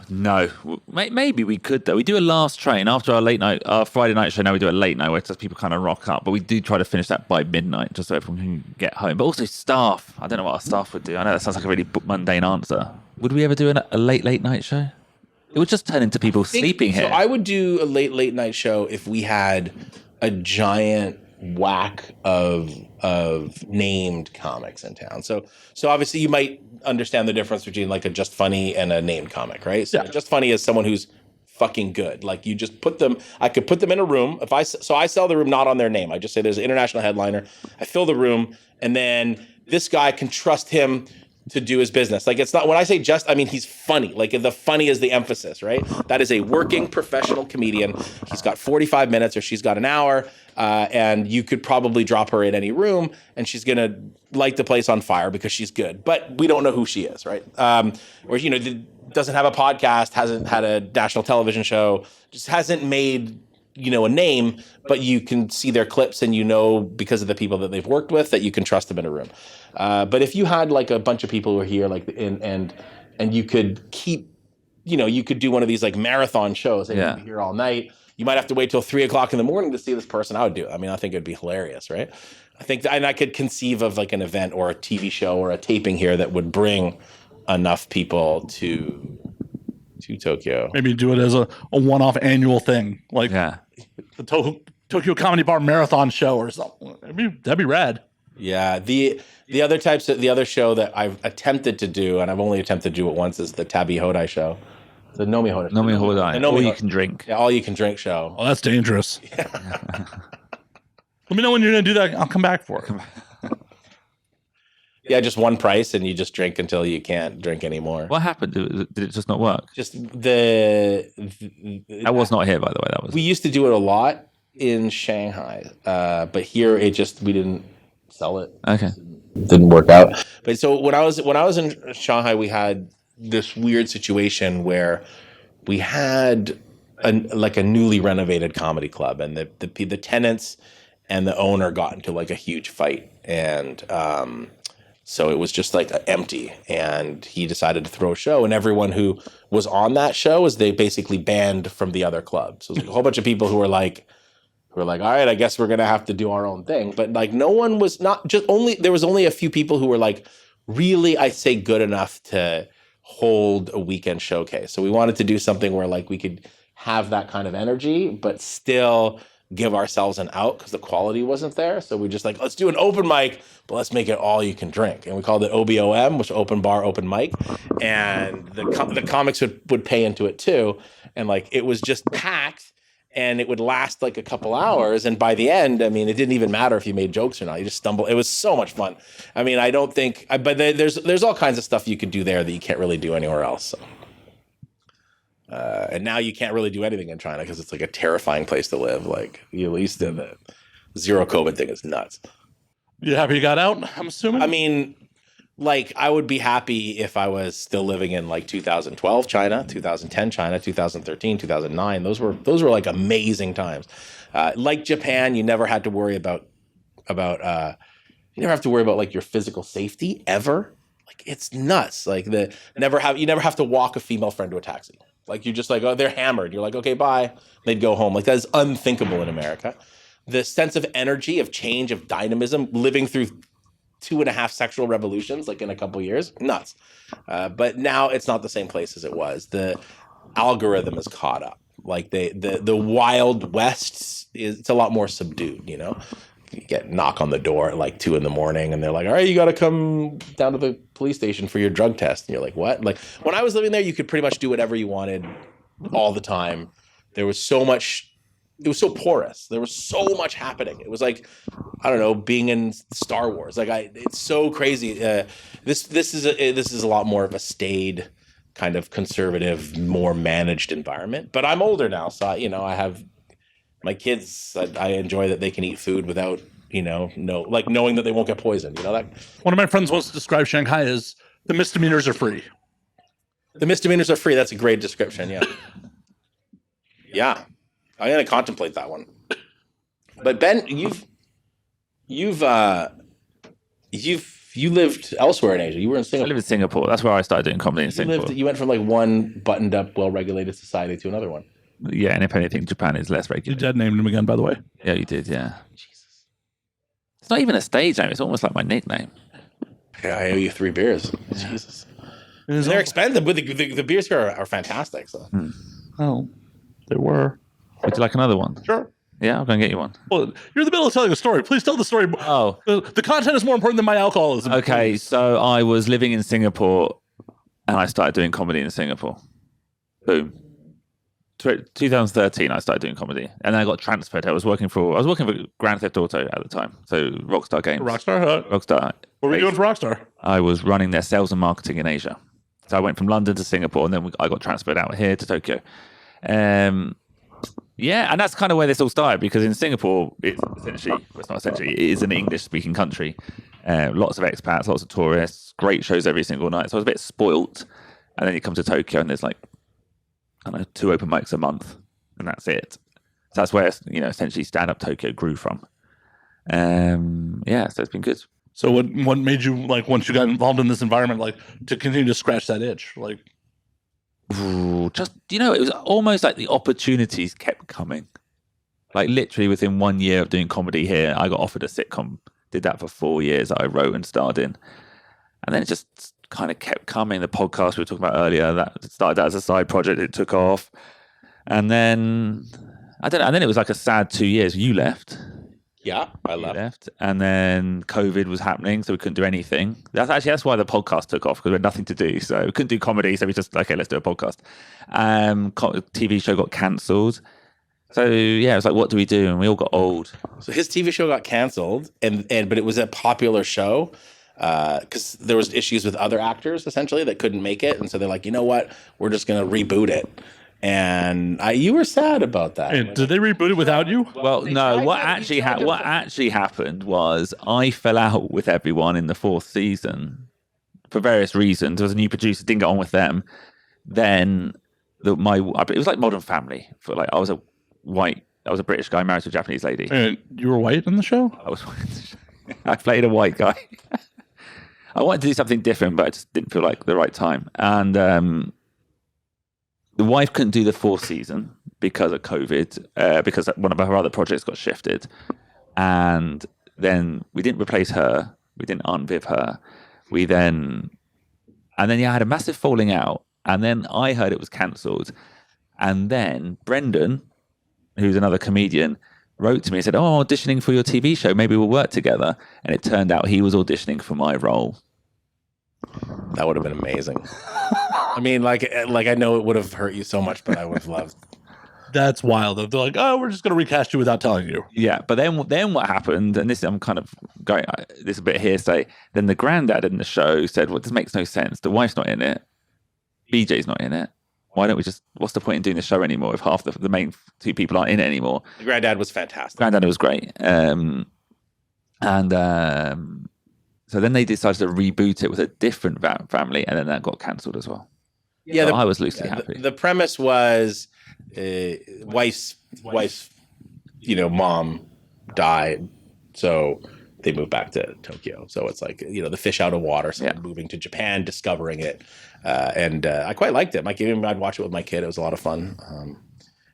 No, maybe we could though. We do a last train after our Friday night show. Now we do a late night where just people kind of rock up, but we do try to finish that by midnight just so everyone can get home. But also staff. I don't know what our staff would do. I know that sounds like a really mundane answer. Would we ever do a late night show? It would just turn into people sleeping here. So I would do a late night show if we had a giant whack of named comics in town. So obviously you might understand the difference between like a Just Funny and a named comic, right? So Yeah. Just Funny is someone who's fucking good. Like you just put them, I could put them in a room. I sell the room not on their name. I just say there's an international headliner. I fill the room, and then this guy can trust him to do his business. Like it's not, when I say just, I mean he's funny. Like the funny is the emphasis, right? That is a working professional comedian. He's got 45 minutes or she's got an hour, and you could probably drop her in any room and she's gonna light the place on fire because she's good. But we don't know who she is, right? Or you know, doesn't have a podcast, hasn't had a national television show, just hasn't made, you know, a name, but you can see their clips and you know because of the people that they've worked with that you can trust them in a room. But if you had like a bunch of people who are here, like and you could keep, you know, you could do one of these like marathon shows and you'd be here all night. You might have to wait till 3:00 in the morning to see this person. I would do it. I mean, I think it'd be hilarious, right? I think, and I could conceive of like an event or a TV show or a taping here that would bring enough people to Tokyo. Maybe do it as a one-off annual thing, like the Tokyo Comedy Bar Marathon Show or something. That'd be rad. Yeah, the other show that I've attempted to do, and I've only attempted to do it once, is the Tabi Hodai show. The Nomi Hodai. Nomi Hodai. All you can drink. Yeah, all you can drink show. Oh, that's dangerous. Let me know when you're going to do that. I'll come back for it. Yeah, just one price, and you just drink until you can't drink anymore. What happened? Did it just not work? Just I was not here, by the way. We used to do it a lot in Shanghai, but here we didn't sell it. Okay, didn't work out. But so when I was in Shanghai, we had this weird situation where we had a newly renovated comedy club, and the tenants and the owner got into like a huge fight, and so it was just like empty, and he decided to throw a show, and everyone who was on that show they basically banned from the other club. So it was like a whole bunch of people who were like, all right, I guess we're gonna have to do our own thing. But like no one was, not just only, there was only a few people who were like really, I'd say, good enough to hold a weekend showcase. So we wanted to do something where like we could have that kind of energy, but still give ourselves an out because the quality wasn't there. So we just like, let's do an open mic, but let's make it all you can drink. And we called it OBOM, which open bar, open mic. And the comics would pay into it too. And like, it was just packed, and it would last like a couple hours. And by the end, I mean, it didn't even matter if you made jokes or not. You just stumbled. It was so much fun. I mean, I don't think, but there's all kinds of stuff you could do there that you can't really do anywhere else. So. And now you can't really do anything in China because it's like a terrifying place to live. Like, at least in the zero COVID thing is nuts. You happy you got out, I'm assuming? I mean, like, I would be happy if I was still living in like 2012 China, 2010 China, 2013, 2009. Those were like amazing times. Like Japan, you never had to worry about like your physical safety ever. Like, it's nuts. Like you never have to walk a female friend to a taxi. Like, you're just like, oh, they're hammered. You're like, okay, bye. They'd go home. Like, that is unthinkable in America. The sense of energy, of change, of dynamism, living through 2.5 sexual revolutions, like in a couple years, nuts. But now it's not the same place as it was. The algorithm is caught up. Like the Wild West it's a lot more subdued, you know? You get knock on the door at like 2 a.m. and they're like, all right, you got to come down to the police station for your drug test. And you're like, what? Like, when I was living there, you could pretty much do whatever you wanted all the time. There was so much, it was so porous. There was so much happening. It was like, I don't know, being in Star Wars. Like, it's so crazy. This is a lot more of a staid kind of conservative, more managed environment. But I'm older now, so I have my kids. I enjoy that they can eat food without, knowing that they won't get poisoned. That One of my friends once described Shanghai as the misdemeanors are free. The misdemeanors are free. That's a great description. Yeah. Yeah. I'm going to contemplate that one. But Ben, you lived elsewhere in Asia. You were in Singapore. I live in Singapore. That's where I started doing comedy in Singapore. You went from like one buttoned up, well-regulated society to another one. Yeah, and if anything, Japan is less You regulated. dead named him again, by the way. Yeah, you did, yeah. Jesus. It's not even a stage name. It's almost like my nickname. Yeah, I owe you 3 beers. Yeah. Jesus. They're expensive, but the beers here are fantastic. So. Oh, they were. Would you like another one? Sure. Yeah, I'll go and get you one. Well, you're in the middle of telling a story. Please tell the story. Oh, The content is more important than my alcoholism. okay. Please. So I was living in Singapore, and I started doing comedy in Singapore. Boom. 2013, I started doing comedy, and then I got transferred. I was working for Grand Theft Auto at the time, so Rockstar Games. Rockstar? Rockstar. What were you doing for Rockstar? I was running their sales and marketing in Asia. So I went from London to Singapore, and then I got transferred out here to Tokyo. Yeah, and that's kind of where this all started, because in Singapore, it's not essentially, it is an English-speaking country. Lots of expats, lots of tourists, great shows every single night. So I was a bit spoilt. And then you come to Tokyo, and there's like, I don't know, 2 open mics a month, and that's it. So that's where, essentially Stand Up Tokyo grew from. So it's been good. So what made you, like, once you got involved in this environment, like, to continue to scratch that itch? Like, Just, it was almost like the opportunities kept coming. Like literally within 1 year of doing comedy here, I got offered a sitcom, did that for 4 years that I wrote and starred in. And then it just kind of kept coming. The podcast we were talking about earlier, that started as a side project, it took off. And then, and then it was like a sad 2 years. You left. Yeah, I left. And then COVID was happening, so we couldn't do anything. That's why the podcast took off, because we had nothing to do. So we couldn't do comedy, so we just, okay, let's do a podcast. TV show got cancelled. So yeah, it was like, what do we do? And we all got old. So his TV show got canceled, but it was a popular show because there was issues with other actors essentially that couldn't make it, and so they're like, you know what, we're just gonna reboot it. And you were sad about that. hey, did they reboot it without you? Well, no. What actually happened was I fell out with everyone in the 4th season for various reasons. There was a new producer, didn't get on with them. Then it was like Modern Family. For like, I was a British guy married to a Japanese lady. And you were white in the show? I played a white guy. I wanted to do something different, but I just didn't feel like the right time. And the wife couldn't do the 4th season because of COVID, because one of her other projects got shifted. And then we didn't replace her. We didn't unviv her. I had a massive falling out. And then I heard it was cancelled. And then Brendan, who's another comedian, wrote to me and said, "Oh, auditioning for your TV show. Maybe we'll work together." And it turned out he was auditioning for my role. That would have been amazing. I mean, like I know it would have hurt you so much, but I would have loved. That's wild. They're like, oh, we're just going to recast you without telling you. Yeah, but then what happened, and this I'm kind of going, this is a bit hearsay, then the granddad in the show said, well, this makes no sense. The wife's not in it. BJ's not in it. Why don't we what's the point in doing the show anymore if half the main 2 people aren't in it anymore? The granddad was fantastic. Granddad was great. So then they decided to reboot it with a different family, and then that got cancelled as well. Yeah, so I was loosely happy. The premise was wife's mom died, so they moved back to Tokyo. So it's like the fish out of water, someone moving to Japan, discovering it, and I quite liked it. I'd watch it with my kid. It was a lot of fun,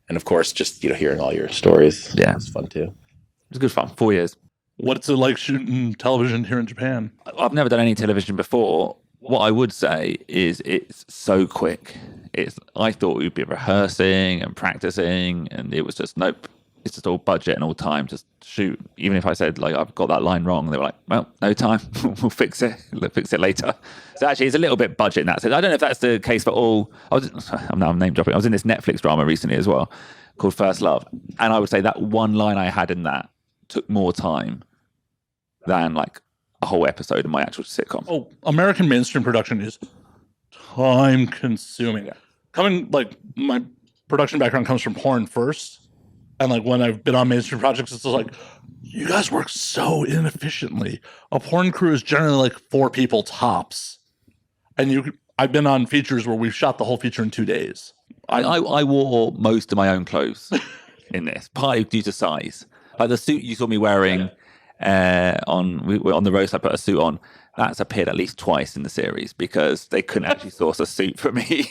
and of course, just hearing all your stories, it was fun too. It was good fun. 4 years. What's it like shooting television here in Japan? I've never done any television before. What I would say is it's so quick. I thought we'd be rehearsing and practicing, and it was just, nope. It's just all budget and all time. Just shoot. Even if I said, like, I've got that line wrong, they were like, well, no time. We'll fix it. We'll fix it later. So actually, it's a little bit budget in that sense. I don't know if that's the case for all. I'm name dropping. I was in this Netflix drama recently as well called First Love. And I would say that one line I had in that took more time than like a whole episode of my actual sitcom. Oh, American mainstream production is time consuming. My production background comes from porn first. And like when I've been on mainstream projects, it's just like, you guys work so inefficiently. A porn crew is generally like 4 people tops. And I've been on features where we've shot the whole feature in 2 days. I wore most of my own clothes in this, partly due to size. Like the suit you saw me wearing on the roast, I put a suit on. That's appeared at least twice in the series because they couldn't actually source a suit for me.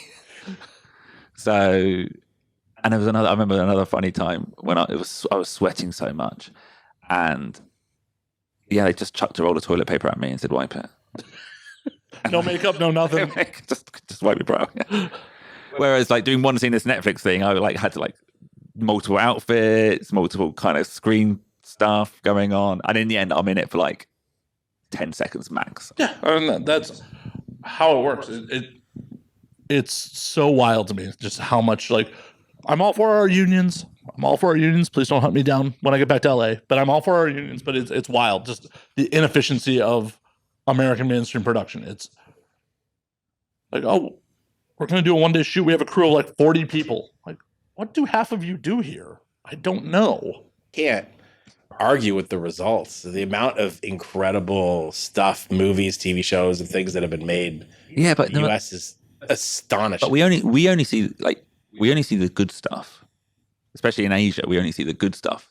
So, and there was I remember another funny time when I was sweating so much, and they just chucked a roll of toilet paper at me and said, "Wipe it." No makeup, no nothing. just wipe your brow. Yeah. Whereas like doing one scene, this Netflix thing, I had to multiple outfits, multiple kind of screen stuff going on. And in the end, I'm in it for like 10 seconds max. Yeah, and that's how it works. It's so wild to me just how much, like, I'm all for our unions. I'm all for our unions. Please don't hunt me down when I get back to LA. But I'm all for our unions. But it's wild, just the inefficiency of American mainstream production. It's like, oh, we're going to do a one-day shoot. We have a crew of like 40 people. Like, what do half of you do here? I don't know. Can't argue with the results. The amount of incredible stuff, movies, TV shows, and things that have been made. Yeah, but in the US is astonishing. But we only see the good stuff, especially in Asia. We only see the good stuff.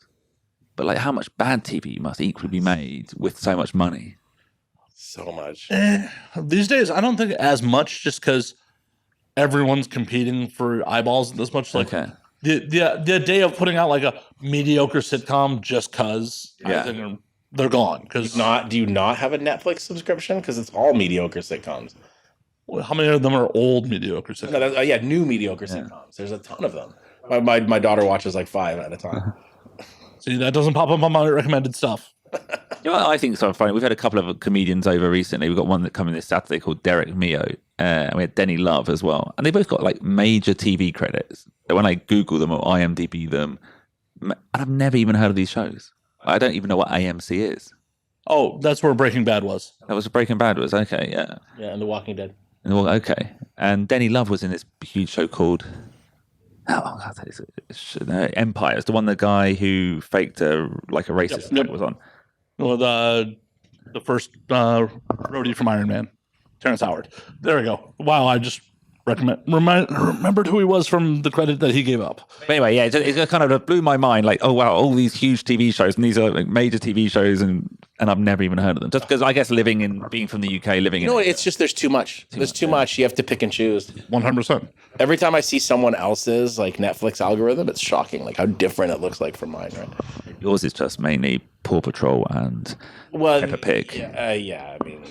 But like, how much bad TV must equally be made with so much money? So much. These days, I don't think as much, just because everyone's competing for eyeballs this much. Like, Okay. The day of putting out like a mediocre sitcom just cause, Yeah. I think they're gone. Because Do you not have a Netflix subscription? Because it's all mediocre sitcoms. how many of them are old mediocre sitcoms? No, new mediocre sitcoms. There's a ton of them. My daughter watches like 5 at a time. See, that doesn't pop up on my recommended stuff. You know what I think is so funny? We've had a couple of comedians over recently. We've got one that coming this Saturday called Derek Mio. And we had Denny Love as well. And they both got like major TV credits. When I Google them or IMDb them, and I've never even heard of these shows. I don't even know what AMC is. Oh, that's where Breaking Bad was. That was Breaking Bad was, okay, yeah. Yeah, and The Walking Dead. Well, okay. And Denny Love was in this huge show called Empire. It's the one the guy who faked a racist Yep. was on. Well, the first roadie from Iron Man, Terrence Howard. There we go. Wow, I just remembered who he was from the credit that he gave up. But anyway, yeah, it kind of blew my mind. Like, oh wow, all these huge TV shows, and these are like major TV shows, and I've never even heard of them. Just because I guess being from the UK, living in It's just there's too much. There's too much. You have to pick and choose. 100%. Every time I see someone else's like Netflix algorithm, it's shocking. Like how different it looks like from mine. Right? Yours is just mainly Paw Patrol and Peppa Pig. Yeah. I mean,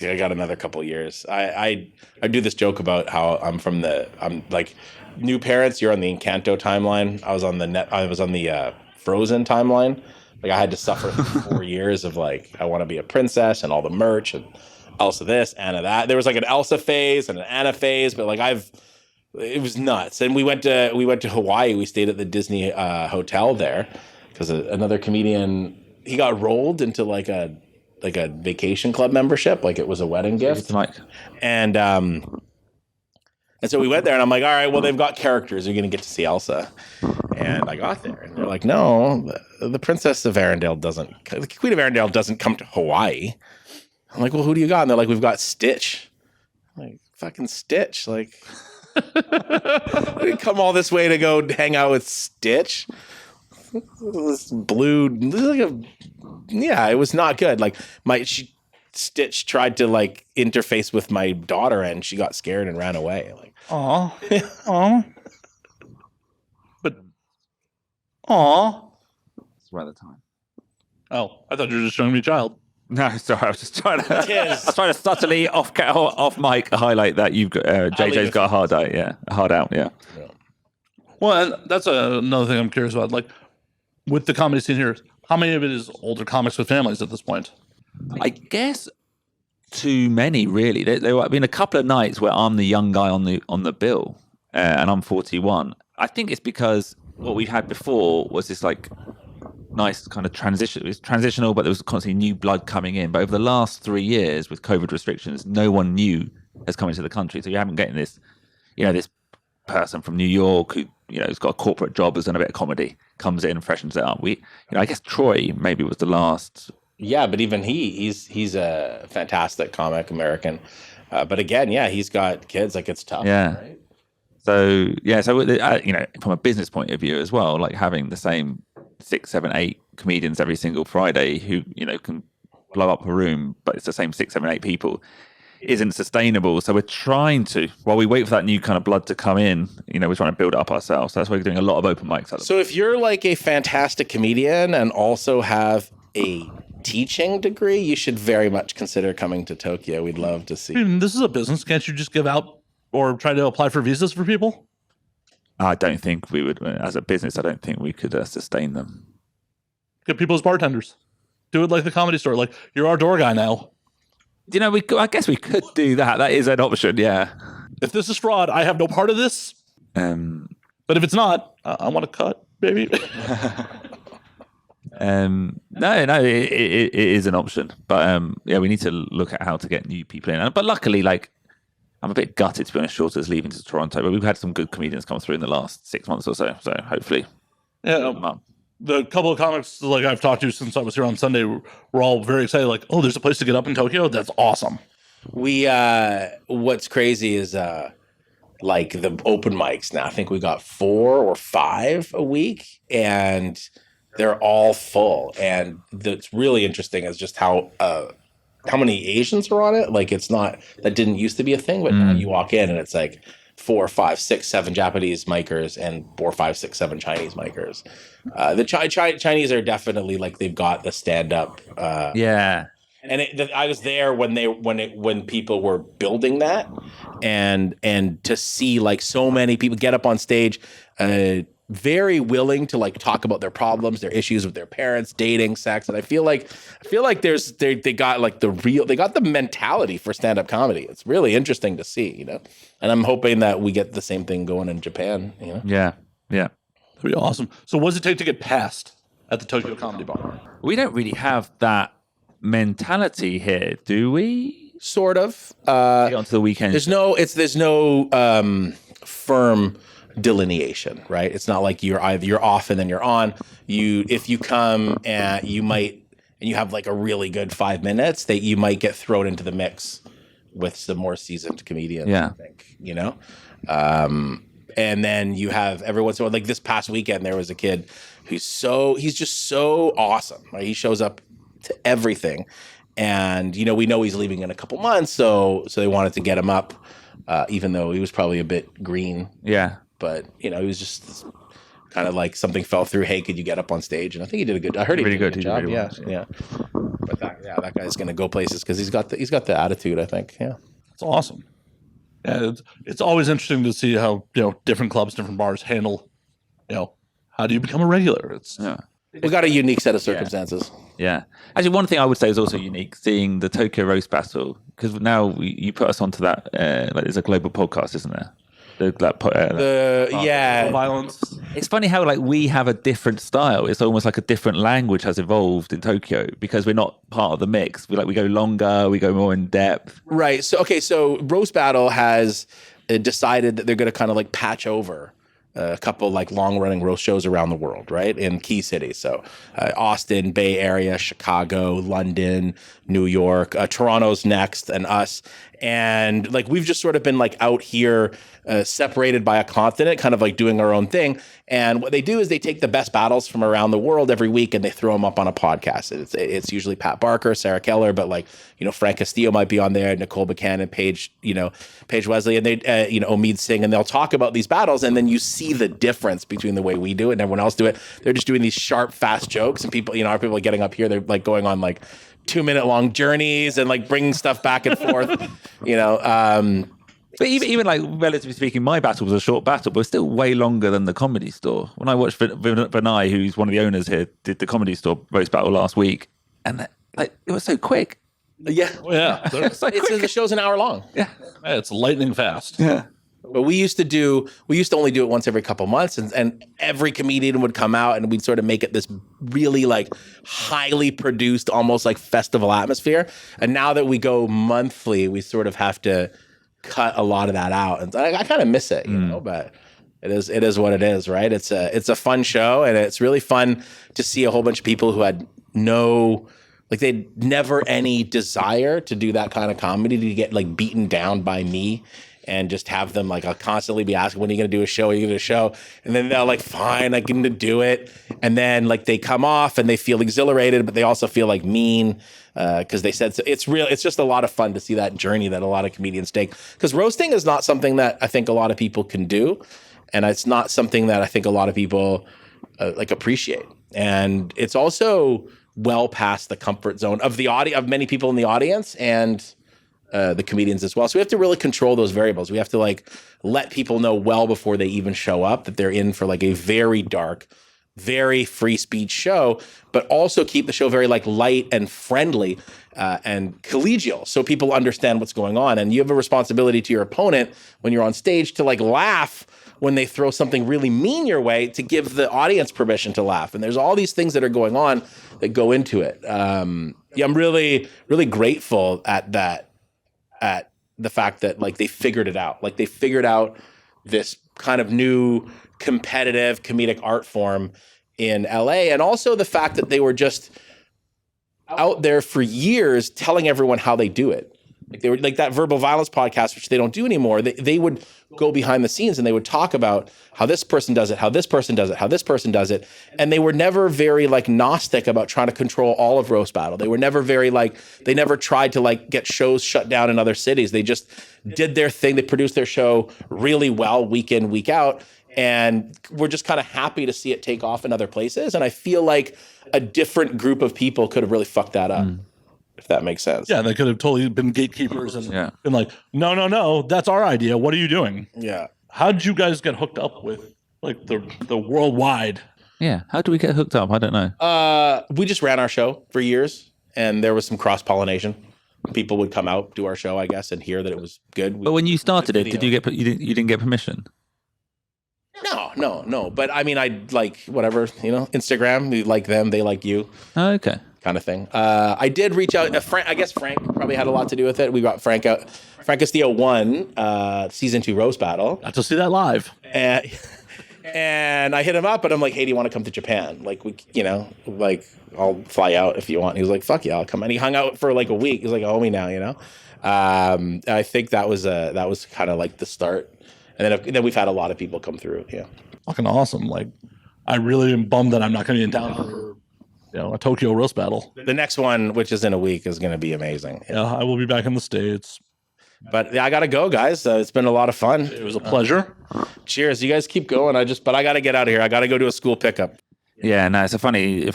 I got another couple of years. I do this joke about how I'm like new parents. You're on the Encanto timeline. I was on the Frozen timeline. Like I had to suffer through 4 years of like I want to be a princess and all the merch and Elsa this, Anna that. There was like an Elsa phase and an Anna phase, but like it was nuts. And we went to Hawaii. We stayed at the Disney hotel there because another comedian, he got rolled into like a vacation club membership, like it was a wedding gift. And so we went there, and I'm like, all right, well, they've got characters. You're going to get to see Elsa. And I got there, and they're like, no, the Princess of Arendelle the Queen of Arendelle doesn't come to Hawaii. I'm like, well, who do you got? And they're like, we've got Stitch. I'm like, fucking Stitch. Like, we come all this way to go hang out with Stitch. This it was not good. Like Stitch tried to like interface with my daughter, and she got scared and ran away. Like, aw. But, aw. It's around the time. Oh, I thought you were just showing me a child. No, sorry, I was just trying to subtly off mic highlight that you've got JJ's got a hard out, yeah. Well, and that's another thing I'm curious about. Like, with the comedy scene here, how many of it is older comics with families at this point? I guess too many, really. There have been a couple of nights where I'm the young guy on the bill, and I'm 41. I think it's because what we had before was this like nice kind of transition. It was transitional, but there was constantly new blood coming in. But over the last 3 years with COVID restrictions, no one new has come into the country. So you haven't getting this, this person from New York who, has got a corporate job, has done a bit of comedy, comes in and freshens it up. I guess Troy maybe was the last. Yeah, but even he's a fantastic comic, American. But again, he's got kids. Like it's tough. Yeah. Right? So from a business point of view as well, like having the same 6, 7, 8 comedians every single Friday who can blow up a room, but it's the same 6, 7, 8 people, isn't sustainable. So we're trying to, while we wait for that new kind of blood to come in, we're trying to build it up ourselves. So that's why we're doing a lot of open mics. So if you're like a fantastic comedian and also have a teaching degree, you should very much consider coming to Tokyo. We'd love to see. This is a business. Can't you just give out or try to apply for visas for people? I don't think we would, as a business, I don't think we could sustain them. Get people as bartenders. Do it like the Comedy Store. Like, you're our door guy now. You know, I guess we could do that. That is an option, yeah. If this is fraud, I have no part of this. But if it's not, I want to cut, baby. No, it is an option. But yeah, we need to look at how to get new people in. But luckily, like, I'm a bit gutted, to be honest, Shorter's leaving to Toronto. But we've had some good comedians come through in the last 6 months or so. So hopefully. Yeah. The couple of comics like I've talked to since I was here on Sunday were all very excited. Like, oh, there's a place to get up in Tokyo. That's awesome. We what's crazy is like the open mics now. I think we got 4 or 5 a week, and they're all full. And that's really interesting is just how many Asians are on it. Like, it's not, that didn't used to be a thing, but now you walk in and it's like 4, 5, 6, 7 Japanese micers and 4, 5, 6, 7 Chinese micers. The Chinese are definitely like, they've got the stand up. Yeah. And I was there when people were building that, and to see like so many people get up on stage, very willing to like talk about their problems, their issues with their parents, dating, sex, and I feel like they got like they got the mentality for stand up comedy. It's really interesting to see, you know, and I'm hoping that we get the same thing going in Japan. You know, Yeah. That'd be awesome. So, what does it take to get past at the Tokyo Comedy Bar? We don't really have that mentality here, do we? sort of. Get onto the weekend. There's no firm delineation, right? It's not like you're off and then you're on. If you come and you have like a really good 5 minutes, that you might get thrown into the mix with some more seasoned comedians. Yeah. I think, you know. And then you have every once in a while, like this past weekend, there was a kid he's just so awesome. Right? He shows up to everything. And, you know, we know he's leaving in a couple months. So they wanted to get him up, even though he was probably a bit green. Yeah. But, you know, he was just kind of like something fell through. Hey, could you get up on stage? And I think he did a good, I heard he did a good job. Really Yeah. well. Yeah. But that guy's going to go places because he's got the attitude, I think. Yeah. It's awesome. Yeah, it's always interesting to see how, you know, different clubs, different bars handle, you know, how do you become a regular? We got a unique set of circumstances. Yeah. Actually, one thing I would say is also unique, seeing the Tokyo Roast Battle, because now you put us onto that, like there's a global podcast, isn't there? Violence. It's funny how like we have a different style. It's almost like a different language has evolved in Tokyo because we're not part of the mix. We go longer, we go more in depth. Right. So Roast Battle has decided that they're going to kind of like patch over a couple like long running roast shows around the world, right? In key cities. So Austin, Bay Area, Chicago, London, New York, Toronto's next, and us. And like we've just sort of been like out here separated by a continent, kind of like doing our own thing. And what they do is they take the best battles from around the world every week and they throw them up on a podcast. It's usually Pat Barker, Sarah Keller, but like, you know, Frank Castillo might be on there, Nicole Buchanan, Paige Wesley, and they, Omid Singh, and they'll talk about these battles. And then you see the difference between the way we do it and everyone else do it. They're just doing these sharp, fast jokes, and people, you know, our people are getting up here. They're like going on like 2-minute long journeys and like bringing stuff back and forth, you know. But even like relatively speaking, my battle was a short battle, but still way longer than the Comedy Store. When I watched Vinay, who's one of the owners here, did the Comedy Store roast battle last week, and like it was so quick. Yeah, Yeah. the show's an hour long. Yeah, It's lightning fast. yeah. But we used to only do it once every couple months, and every comedian would come out and we'd sort of make it this really like highly produced, almost like festival atmosphere. And now that we go monthly, we sort of have to cut a lot of that out, and I kind of miss it, you know. But it is what it is, right? It's a fun show, and it's really fun to see a whole bunch of people who had they'd never any desire to do that kind of comedy, to get like beaten down by me. And just have them like, I'll constantly be asking, when are you going to do a show? Are you going to do a show? And then they're like, fine, I get to do it. And then like they come off and they feel exhilarated, but they also feel like mean because they said so. It's just a lot of fun to see that journey that a lot of comedians take. Because roasting is not something that I think a lot of people can do. And it's not something that I think a lot of people like appreciate. And it's also well past the comfort zone of the of many people in the audience. And the comedians as well. So we have to really control those variables. We have to like let people know well before they even show up that they're in for like a very dark, very free speech show, but also keep the show very like light and friendly and collegial, so people understand what's going on. And you have a responsibility to your opponent when you're on stage to like laugh when they throw something really mean your way, to give the audience permission to laugh. And there's all these things that are going on that go into it. I'm really, really grateful at the fact that like they figured it out. Like they figured out this kind of new competitive comedic art form in LA. And also the fact that they were just out there for years telling everyone how they do it. Like they were like that Verbal Violence podcast, which they don't do anymore. They would go behind the scenes and they would talk about how this person does it, how this person does it, how this person does it. And they were never very like Gnostic about trying to control all of Roast Battle. They were never very like, they never tried to like get shows shut down in other cities. They just did their thing. They produced their show really well, week in, week out. And we're just kind of happy to see it take off in other places. And I feel like a different group of people could have really fucked that up. If that makes sense. Yeah, they could have totally been gatekeepers and been like, no, that's our idea. What are you doing? Yeah. How did you guys get hooked up with like the worldwide? Yeah. How do we get hooked up? I don't know. We just ran our show for years, and there was some cross-pollination. People would come out, do our show, I guess, and hear that it was good. But when you started it, did you get you didn't get permission? No. But I mean, I like whatever, Instagram, we like them, they like you. Oh, okay. Kind of thing. I did reach out. I guess Frank probably had a lot to do with it. We got Frank out. Frank Castillo won season 2 roast battle. Got to see that live. And I hit him up, and I'm like, hey, do you want to come to Japan? Like like I'll fly out if you want. He was like, fuck yeah, I'll come. And he hung out for like a week. He's like, oh, me now, I think that was kind of like the start. And then we've had a lot of people come through. Yeah. Fucking awesome. Like, I really am bummed that I'm not going to be in town for a Tokyo roast battle. The next one, which is in a week, is going to be amazing. Yeah, I will be back in the States. But yeah, I got to go, guys. It's been a lot of fun. It was a pleasure. Cheers. You guys keep going. But I got to get out of here. I got to go to a school pickup. Yeah, no, it's a funny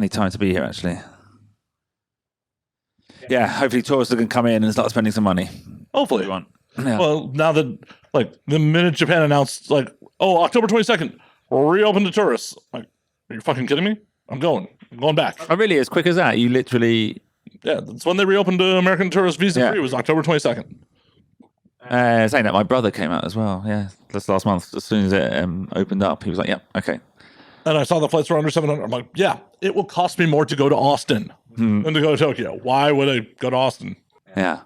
time to be here, actually. Yeah, hopefully tourists can come in and start spending some money. Hopefully. Yeah. Well, now that, like, the minute Japan announced, like, oh, October 22nd, we'll reopen to tourists. Like, are you fucking kidding me? I'm going back. Oh, really? As quick as that? You literally... Yeah, that's when they reopened American tourist visa free, was October 22nd. Saying that, my brother came out as well. Yeah, this last month. As soon as it opened up, he was like, yeah, okay. And I saw the flights were under 700. I'm like, yeah, it will cost me more to go to Austin than to go to Tokyo. Why would I go to Austin? Yeah.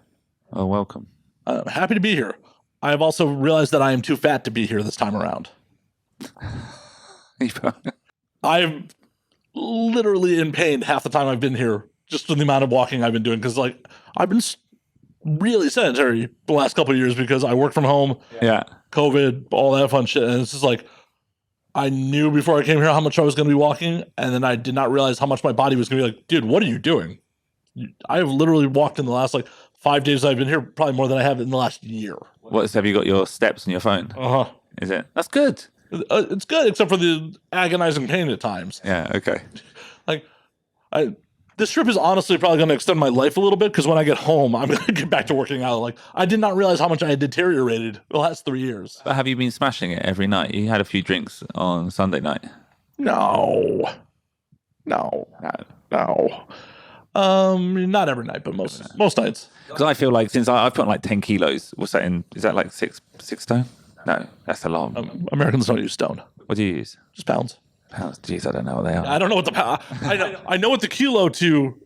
Oh, welcome. I'm happy to be here. I have also realized that I am too fat to be here this time around. I'm literally in pain half the time I've been here, just from the amount of walking I've been doing. Because, like, I've been really sedentary the last couple of years because I work from home. Yeah. COVID, all that fun shit. And it's just like, I knew before I came here how much I was going to be walking. And then I did not realize how much my body was going to be like, dude, what are you doing? I have literally walked in the last, 5 days I've been here, probably more than I have in the last year. Have you got your steps on your phone? Uh-huh. Is it? That's good. It's good, except for the agonizing pain at times. Yeah, okay. This trip is honestly probably going to extend my life a little bit, because when I get home, I'm going to get back to working out. Like, I did not realize how much I had deteriorated the last 3 years. But have you been smashing it every night? You had a few drinks on Sunday night. No. Not every night, but most nights. Because I feel like since I've put 10 kilos, what's that in? Is that like six stone? No, that's a lot. Americans don't use stone. What do you use? Just pounds. Pounds. Jeez, I don't know what they are. I don't know what the pound. I know what the kilo to,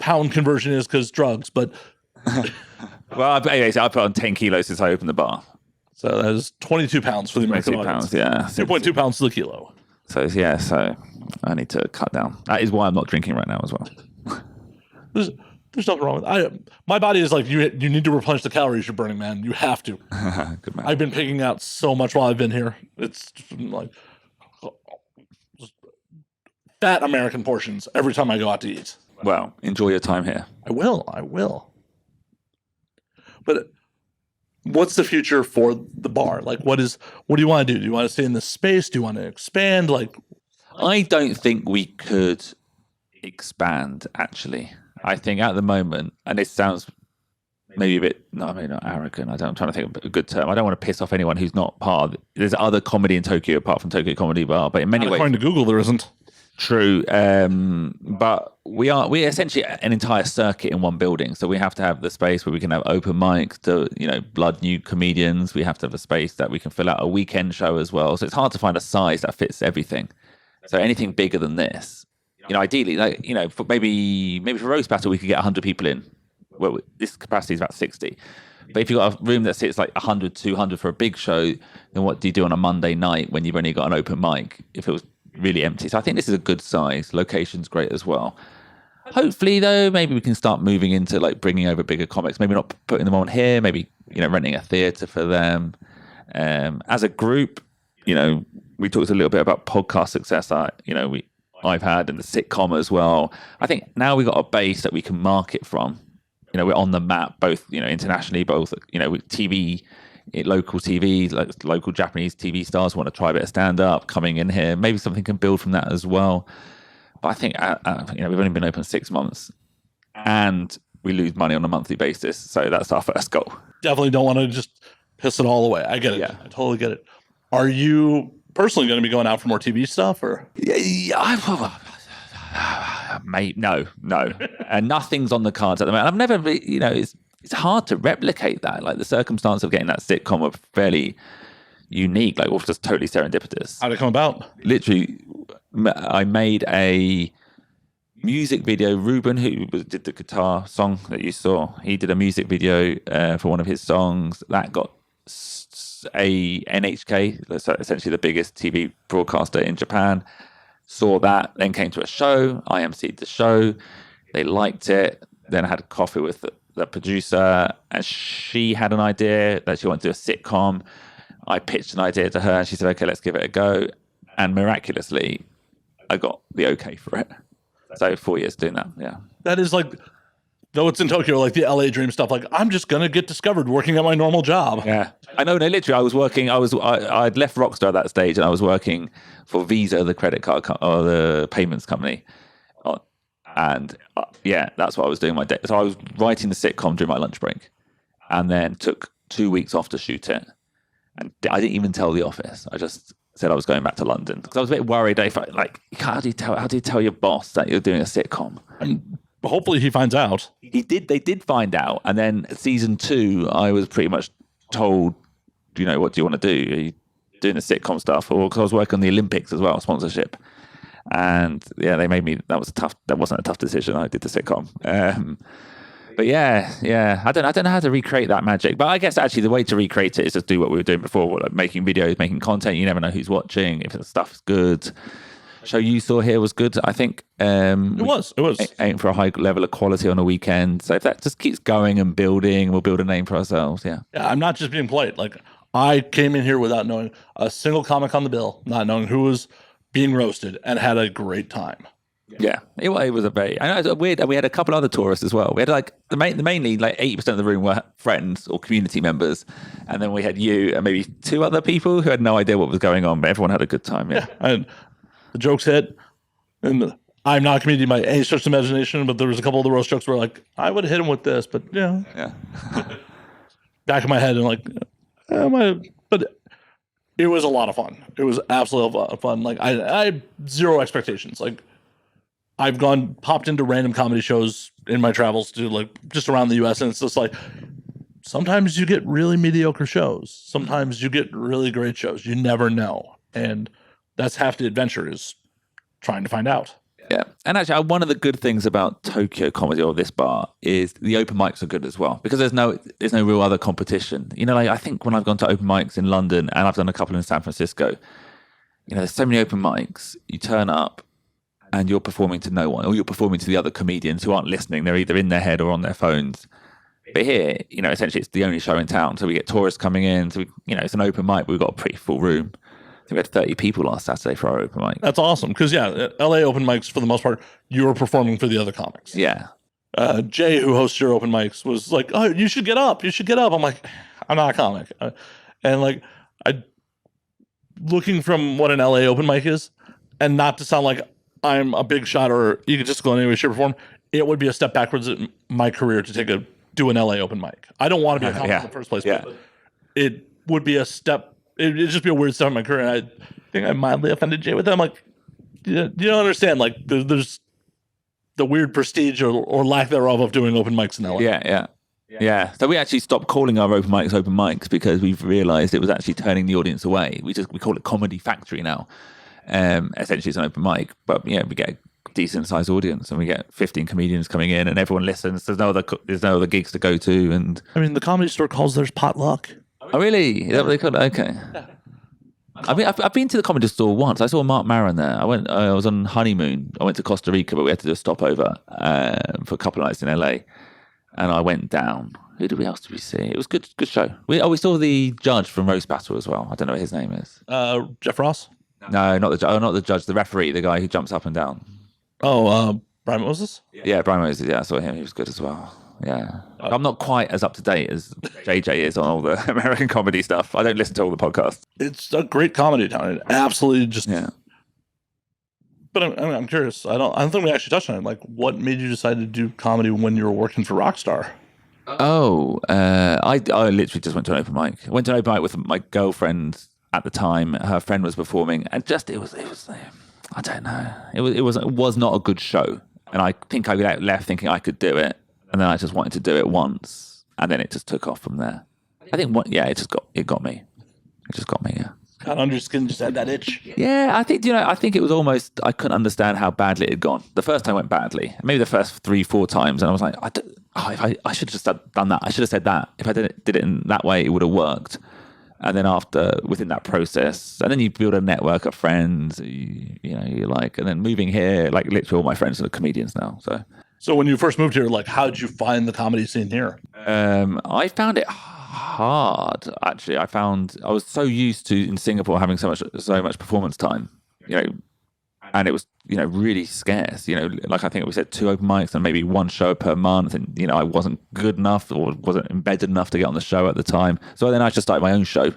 pound conversion is, because drugs. But well, anyways, I put on 10 kilos since I opened the bar. So that is 22 pounds for the American 22 audience. pounds, yeah. 2.2 pounds to the kilo. So I need to cut down. That is why I'm not drinking right now as well. There's nothing wrong with it. My body is like, you need to replenish the calories you're burning, man. You have to. Good man. I've been picking out so much while I've been here. It's like just fat American portions every time I go out to eat. Well, enjoy your time here. I will. But what's the future for the bar? Like, what do you want to do? Do you want to stay in this space? Do you want to expand? Like, I don't think we could expand, actually. I think at the moment, and this sounds maybe a bit, no, maybe not arrogant. I'm trying to think of a good term. I don't want to piss off anyone who's not part of it. There's other comedy in Tokyo apart from Tokyo Comedy Bar, but in many ways, according to Google, there isn't. True, but we're essentially an entire circuit in one building. So we have to have the space where we can have open mics to blood new comedians. We have to have a space that we can fill out a weekend show as well. So it's hard to find a size that fits everything. So anything bigger than this, ideally, for maybe for roast battle we could get 100 people in. Well, this capacity is about 60. But if you've got a room that sits like 100, 200 for a big show, then what do you do on a Monday night when you've only got an open mic? If it was really empty. So I think this is a good size. Location's great as well. Hopefully, though, maybe we can start moving into like bringing over bigger comics. Maybe not putting them on here. Maybe renting a theatre for them. As a group, we talked a little bit about podcast success. I've had and the sitcom as well. I think now we've got a base that we can market from. We're on the map, both internationally, both with TV. Local TV, like local Japanese TV stars want to try a bit of stand-up coming in here. Maybe something can build from that as well. But I think we've only been open 6 months, and we lose money on a monthly basis. So that's our first goal. Definitely don't want to just piss it all away. I get it. Yeah. I totally get it. Are you personally going to be going out for more TV stuff, or? Mate, no, and nothing's on the cards at the moment. I've never, it's hard to replicate that. Like the circumstance of getting that sitcom were fairly unique, like or just totally serendipitous. How'd it come about? Literally, I made a music video. Ruben, who did the guitar song that you saw, he did a music video for one of his songs that got a NHK, so essentially the biggest TV broadcaster in Japan, saw that, then came to a show. I emceed the show. They liked it. Then I had a coffee with the producer, and she had an idea that she wanted to do a sitcom. I pitched an idea to her, and she said, "Okay, let's give it a go." And miraculously, I got the okay for it. So 4 years doing that. Yeah, that is like, though it's in Tokyo, like the LA dream stuff. Like I'm just gonna get discovered working at my normal job. Yeah, I know. No, literally, I was working. I'd left Rockstar at that stage, and I was working for Visa, the credit card or the payments company. And yeah, that's what I was doing my day. So I was writing the sitcom during my lunch break, and then took 2 weeks off to shoot it. And I didn't even tell the office. I just said I was going back to London because I was a bit worried. How do you tell your boss that you're doing a sitcom? And hopefully he finds out. They did find out. And then season 2, I was pretty much told, what do you want to do? Are you doing the sitcom stuff? Or because I was working on the Olympics as well, sponsorship. And yeah, they made me. That wasn't a tough decision. I did the sitcom. But yeah, I don't know how to recreate that magic. But I guess actually the way to recreate it is just do what we were doing before, like making videos, making content. You never know who's watching. If the stuff's good. Show you saw here was good. I think it was. Aim for a high level of quality on a weekend. So if that just keeps going and building, we'll build a name for ourselves. Yeah. Yeah, I'm not just being polite. Like I came in here without knowing a single comic on the bill, not knowing who was being roasted, and had a great time. Yeah, it was a very. I know it's weird, and we had a couple other tourists as well. We had like mainly like 80% of the room were friends or community members, and then we had you and maybe 2 other people who had no idea what was going on, but everyone had a good time. Yeah, and the jokes hit, and I'm not a comedian by any stretch of imagination, but there was a couple of the roast jokes where like I would have hit him with this, but yeah, back in my head and like, but. It was a lot of fun. It was absolutely a lot of fun. Like I had zero expectations. Like I've popped into random comedy shows in my travels to like just around the US, and it's just like sometimes you get really mediocre shows. Sometimes you get really great shows. You never know. And that's half the adventure, is trying to find out. Yeah. And actually, one of the good things about Tokyo Comedy or this bar is the open mics are good as well, because there's no real other competition. Like I think when I've gone to open mics in London, and I've done a couple in San Francisco, there's so many open mics. You turn up and you're performing to no one, or you're performing to the other comedians who aren't listening. They're either in their head or on their phones. But here, essentially it's the only show in town. So we get tourists coming in. So it's an open mic, but we've got a pretty full room. We had 30 people last Saturday for our open mic. That's awesome. Because, LA open mics, for the most part, you were performing for the other comics. Yeah. Jay, who hosts your open mics, was like, "Oh, you should get up. You should get up." I'm like, I'm not a comic. And like, looking from what an LA open mic is, and not to sound like I'm a big shot or egotistical in any way, shape, or form, it would be a step backwards in my career to do an LA open mic. I don't want to be a comic Yeah. in the first place, Yeah. but it would be a step. It'd just be a weird step in my career. And I think I mildly offended Jay with that. I'm like, you don't understand. Like, there's the weird prestige or lack thereof of doing open mics in LA. Yeah. So we actually stopped calling our open mics because we've realized it was actually turning the audience away. We call it Comedy Factory now. Essentially, it's an open mic, but we get a decent sized audience and we get 15 comedians coming in and everyone listens. There's no other gigs to go to. And I mean, the Comedy Store calls theirs potluck. oh, really? Is that what they call it? Okay. I mean, I've been to the Comedy Store once. I saw Mark Maron there. I was on honeymoon. I went to Costa Rica, but we had to do a stopover for a couple of nights in LA. And I went down. Who else did we see? It was good show. We saw the judge from Roast Battle as well. I don't know what his name is. Jeff Ross? No, not the judge. The referee, the guy who jumps up and down. Oh, Brian Moses? Yeah, Brian Moses. Yeah, I saw him. He was good as well. Yeah. I'm not quite as up to date as JJ is on all the American comedy stuff. I don't listen to all the podcasts. It's a great comedy town. It absolutely just. Yeah. But I'm curious. I don't think we actually touched on it. Like, what made you decide to do comedy when you were working for Rockstar? Oh, I literally just went to an open mic. I went to an open mic with my girlfriend at the time. Her friend was performing, and just it was. I don't know. It was not a good show, and I think I left thinking I could do it, and then I just wanted to do it once, and then it just took off from there. I think it got me. It just got me. Yeah. Kind of under your skin, just had that itch. Yeah, I think it was almost, I couldn't understand how badly it had gone. The first time went badly, maybe the first 3-4 times, and I was like, I should have just done that. I should have said that. If I did it in that way, it would have worked. And then within that process, and then you build a network of friends, you like, and then moving here, like literally all my friends are comedians now. So when you first moved here, like, how did you find the comedy scene here? I found it hard, actually. I was so used to in Singapore having so much performance time, and it was really scarce. Like I think we said 2 open mics and maybe 1 show per month, and I wasn't good enough or wasn't embedded enough to get on the show at the time. So then I just started my own show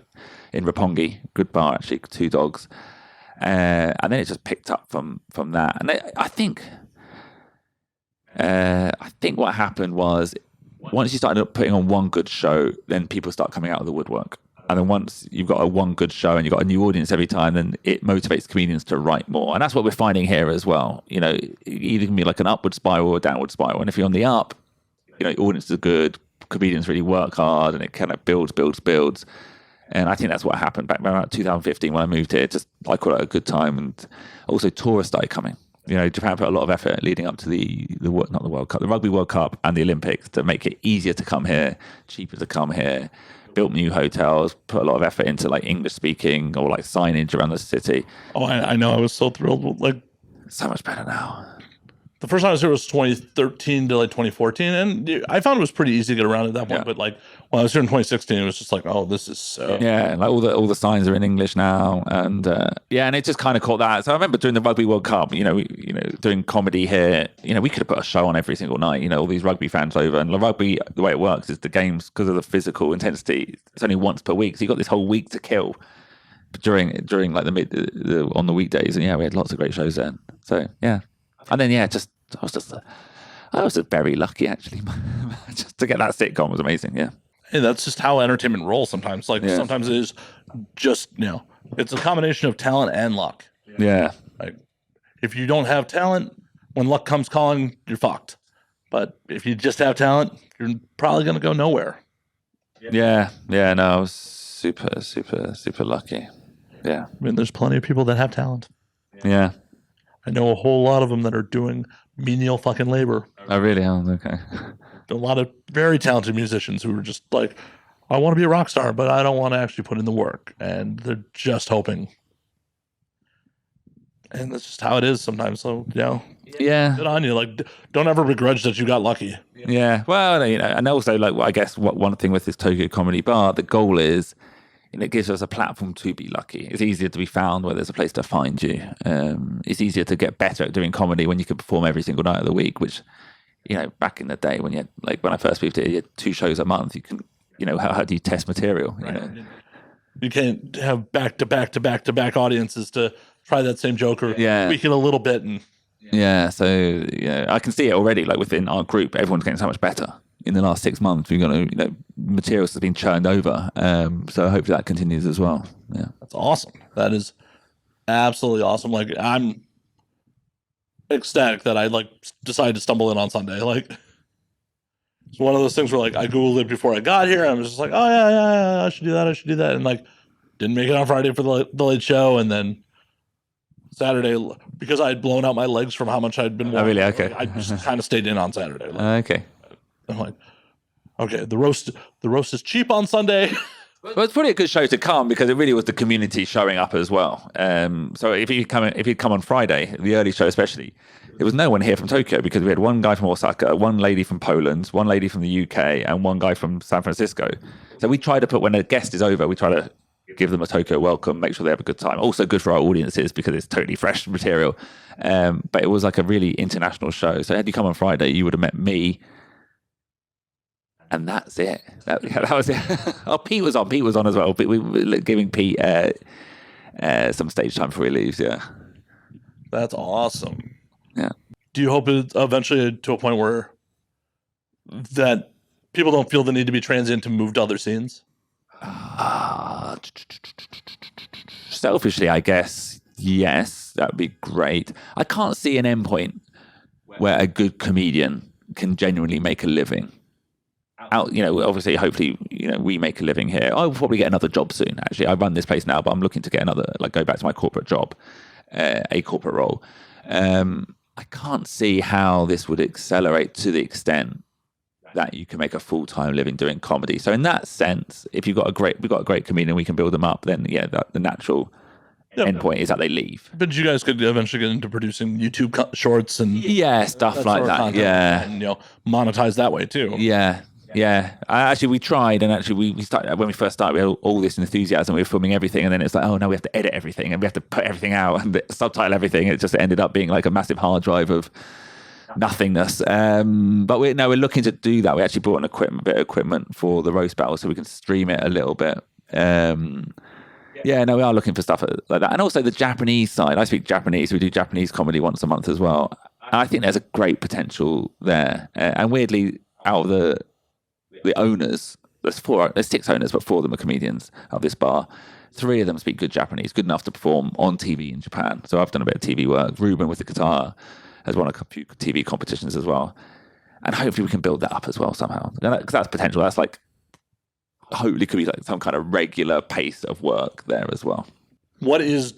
in Roppongi, good bar actually, 2 dogs, and then it just picked up from that. And I think what happened was, once you started putting on 1 good show, then people start coming out of the woodwork. And then once you've got 1 good show and you've got a new audience every time, then it motivates comedians to write more. And that's what we're finding here as well. It either can be like an upward spiral or a downward spiral. And if you're on the up, audiences are good, comedians really work hard, and it kind of builds. And I think that's what happened back around 2015 when I moved here. Just I call it a good time. And also tourists started coming. Japan put a lot of effort leading up to not the World Cup, the Rugby World Cup and the Olympics to make it easier to come here, cheaper to come here, built new hotels, put a lot of effort into like English speaking or like signage around the city. Oh, I know. I was so thrilled. Like, so much better now. The first time I was here was 2013 to like 2014, and I found it was pretty easy to get around at that point. Yeah. But like when I was here in 2016, it was just like, oh, this is so. Yeah, like all the signs are in English now, and and it just kind of caught that. So I remember during the Rugby World Cup, doing comedy here. We could have put a show on every single night. All these rugby fans over, and the rugby, the way it works is the games, because of the physical intensity, it's only once per week, so you got this whole week to kill during like on the weekdays, and we had lots of great shows then. So yeah. And then I was just very lucky actually. Just to get that sitcom was amazing. Yeah. Hey, that's just how entertainment rolls sometimes. Like sometimes it is just it's a combination of talent and luck. Yeah. Like if you don't have talent, when luck comes calling, you're fucked. But if you just have talent, you're probably gonna go nowhere. Yeah. Yeah. No, I was super, super, super lucky. Yeah. I mean, there's plenty of people that have talent. Yeah. I know a whole lot of them that are doing menial fucking labor. I really am. Okay. A lot of very talented musicians who are just like, I want to be a rock star, but I don't want to actually put in the work. And they're just hoping. And that's just how it is sometimes. So, Yeah. good on you. Like, don't ever begrudge that you got lucky. Yeah. Well, and also, like, I guess one thing with this Tokyo Comedy Bar, the goal is, it gives us a platform to be lucky. It's easier to be found where there's a place to find you. It's easier to get better at doing comedy when you can perform every single night of the week, which, back in the day when you had, like when I first moved here, you had 2 shows a month. You can, how do you test material? You can't have back-to-back audiences to try that same joke or Yeah. tweak it a little bit. And Yeah, so I can see it already. Like within our group, everyone's getting so much better in the last 6 months. We've got materials have been churned over. So hopefully that continues as well. Yeah, That's awesome. That is absolutely awesome. Like I'm ecstatic that I decided to stumble in on Sunday. Like it's one of those things where I Googled it before I got here. And I was just like, oh yeah, I should do that. I should do that. And didn't make it on Friday for the late show. And then Saturday, because I had blown out my legs from how much I'd been walking. Oh, really? Okay. I just kind of stayed in on Saturday. Okay. I'm like, okay, the roast is cheap on Sunday. Well, it's probably a good show to come because it really was the community showing up as well. So if you come on Friday, the early show especially, there was no one here from Tokyo because we had one guy from Osaka, one lady from Poland, one lady from the UK, and one guy from San Francisco. So we try to put, when a guest is over, we try to give them a Tokyo welcome, make sure they have a good time. Also good for our audiences because it's totally fresh material. But it was like a really international show. So had you come on Friday, you would have met me. And that's it. That was it. Oh, Pete was on as well. But we were giving Pete some stage time before he leaves. Yeah, That's awesome. yeah. Do you hope it eventually to a point where that people don't feel the need to be transient to move to other scenes? Selfishly, I guess yes, that would be great. I can't see an endpoint where a good comedian can genuinely make a living. Obviously, hopefully, we make a living here. I'll probably get another job soon. Actually, I run this place now, but I'm looking to get another, go back to my corporate job, a corporate role. I can't see how this would accelerate to the extent that you can make a full-time living doing comedy. So in that sense, if we've got a great comedian, we can build them up. Then the natural endpoint is that they leave. But you guys could eventually get into producing YouTube shorts and stuff like that. Yeah, and monetize that way too. Yeah. We tried, and actually we started when we first started. We had all this enthusiasm. We were filming everything, and then it's like, oh no, we have to edit everything, and we have to put everything out and subtitle everything. It just ended up being like a massive hard drive of nothingness. But we're looking to do that. We actually bought a bit of equipment for the roast battle, so we can stream it a little bit. We are looking for stuff like that, and also the Japanese side. I speak Japanese. We do Japanese comedy once a month as well. And I think there's a great potential there. And weirdly, out of the owners, there's 6 owners, but 4 of them are comedians of this bar. 3 of them speak good Japanese, good enough to perform on TV in Japan. So I've done a bit of TV work. Ruben with the guitar has won a few TV competitions as well. And hopefully we can build that up as well somehow. Because that's potential. That's hopefully could be some kind of regular pace of work there as well. What is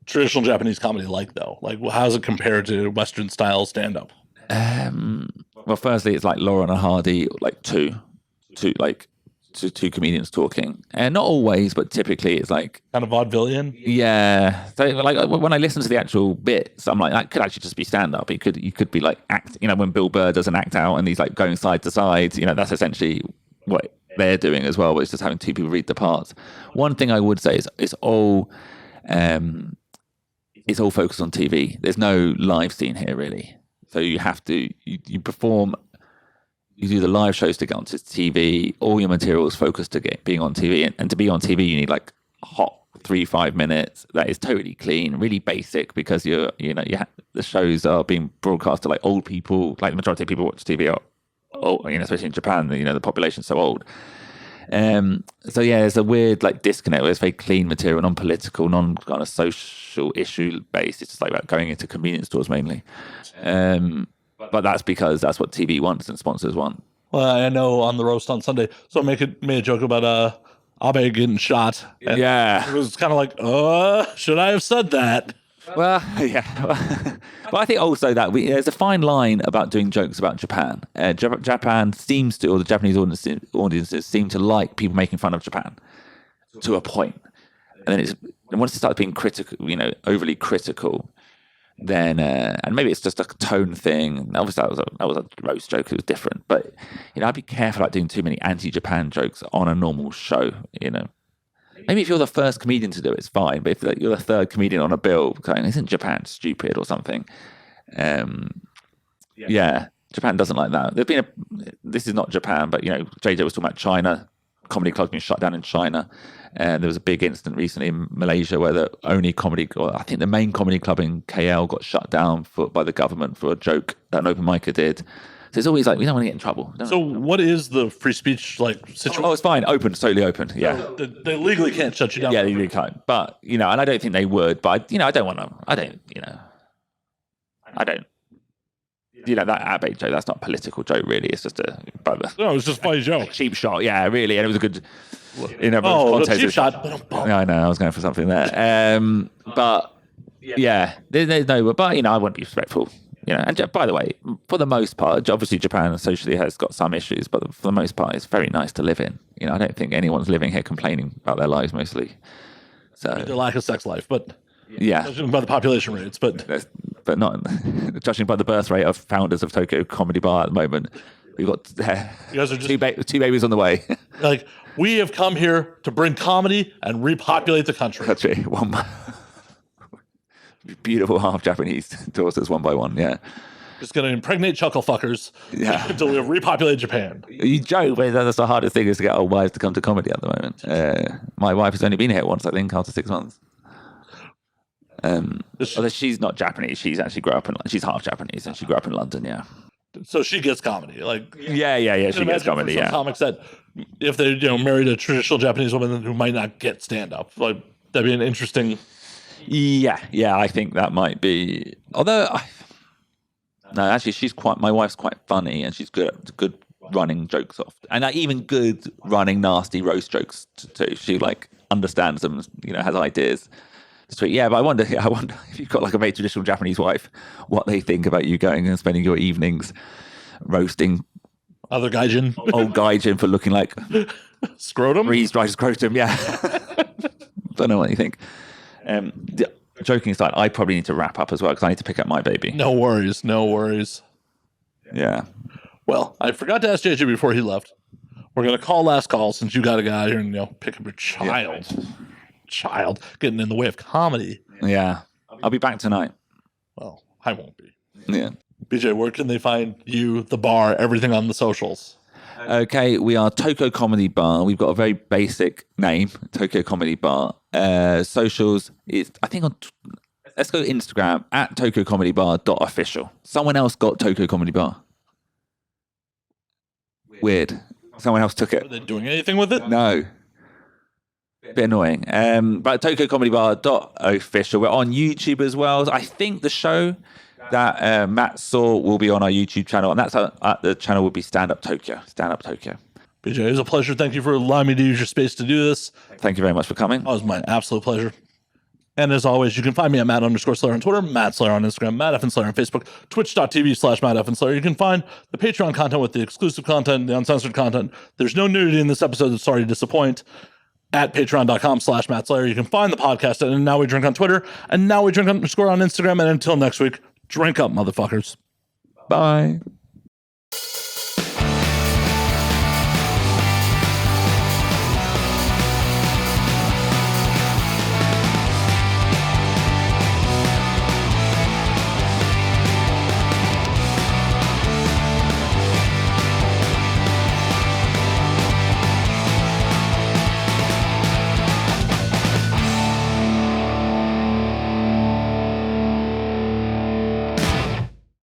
traditional Japanese comedy like though? How does it compare to Western style stand-up? Well, firstly, it's like Lauren and Hardy, two comedians talking, and not always, but typically it's kind of vaudevillian. Yeah, so when I listen to the actual bits, I'm like, that could actually just be stand up. You could be act. When Bill Burr does an act out and he's going side to side. That's essentially what they're doing as well. But it's just having 2 people read the parts. One thing I would say is it's all focused on TV. There's no live scene here really, so you have to you perform. You do the live shows to get onto TV. All your materials focused to being on TV, and to be on TV, you need hot 3-5 minutes. That is totally clean, really basic because the shows are being broadcast to old people. The majority of people watch TV are old, especially in Japan. The population's so old. There's a weird disconnect where it's very clean material, non-political, non-kind of social issue based. It's just about going into convenience stores mainly. But that's because that's what TV wants and sponsors want. Well, I know on the roast on Sunday, so I made a joke about Abe getting shot. And it was kind of should I have said that? Well, yeah. But I think also that there's a fine line about doing jokes about Japan. Japan seems to, or the Japanese audiences seem to like people making fun of Japan to a point. And then once it starts being critical, overly critical, then and maybe it's just a tone thing. Obviously that was a roast joke. It was different, but I'd be careful about doing too many anti-Japan jokes on a normal show. Maybe if you're the first comedian to do it, it's fine. But if you're the third comedian on a bill going, "Isn't Japan stupid?" or something, Japan doesn't like that. This is not Japan, but JJ was talking about China. Comedy clubs being shut down in China. And there was a big incident recently in Malaysia where the main comedy club in KL got shut down by the government for a joke that an open micer did. So it's always like, we don't want to get in trouble. So what is the free speech situation? Oh, it's fine. Open, totally open. Yeah. They legally can't shut you down. Yeah, they really can't. But, and I don't think they would. But, I don't want to, that Abe joke, that's not a political joke, really. It's just No, it's just a funny joke. Cheap shot, yeah, really. And it was a good, the cheap shot. Yeah, I know, I was going for something there. But, yeah, there's no, but, I want to be respectful. And by the way, for the most part, obviously Japan socially has got some issues, but for the most part, it's very nice to live in. I don't think anyone's living here complaining about their lives mostly. So their lack of sex life, but yeah, judging by the population rates, but not judging by the birth rate of founders of Tokyo Comedy Bar at the moment. We've got you guys are just two babies on the way. Like, we have come here to bring comedy and repopulate the country. That's right. One beautiful half Japanese daughters, one by one. Yeah, just gonna impregnate chuckle fuckers. Yeah, until we have repopulated Japan. You joke, but that's the hardest thing is to get old wives to come to comedy at the moment. My wife has only been here once, I think, after 6 months. Although she's not Japanese, she's actually she's half Japanese and she grew up in London. Yeah. So she gets comedy, yeah. She gets comedy. Yeah. Comics that if they married a traditional Japanese woman who might not get stand up, that'd be an interesting. Yeah, I think that might be. Although, no, actually, my wife's quite funny and she's good running jokes off, and even good running nasty roast jokes too. She understands them, has ideas. Yeah, but I wonder if you've got a very traditional Japanese wife, what they think about you going and spending your evenings roasting other gaijin, old gaijin for looking like scrotum, freeze-dried scrotum. Yeah, don't know what you think. Joking aside, I probably need to wrap up as well because I need to pick up my baby. No worries. Yeah. Well, I forgot to ask JJ before he left. We're gonna call last call since you got to get out here and pick up your child. Yeah. Child getting in the way of comedy. Yeah, I'll be back tonight. Well, I won't be. Yeah. BJ, where can they find you, the bar, everything on the socials? Okay, we are Tokyo Comedy Bar. We've got a very basic name, Tokyo Comedy Bar. Socials is, I think, let's go Instagram at tokyocomedybar.official. Someone else got Tokyo Comedy Bar. Weird. Someone else took it. Are they doing anything with it? No. Bit annoying. But tokyocomedybar.official. We're on YouTube as well. I think the show that Matt saw will be on our YouTube channel, and that's the channel will be Stand Up Tokyo. BJ, it was a pleasure. Thank you for allowing me to use your space to do this. Thank you very much for coming. It was my absolute pleasure. And as always, you can find me at Matt_Slayer on Twitter, Matt Slayer on Instagram, Matt F. Slayer on Facebook, twitch.tv/Matt F. Slayer. You can find the Patreon content with the exclusive content, the uncensored content. There's no nudity in this episode. That's sorry to disappoint. At patreon.com/Matt Slayer. You can find the podcast at And Now We Drink on Twitter, and Now We Drink _ on Instagram. And until next week, drink up, motherfuckers. Bye.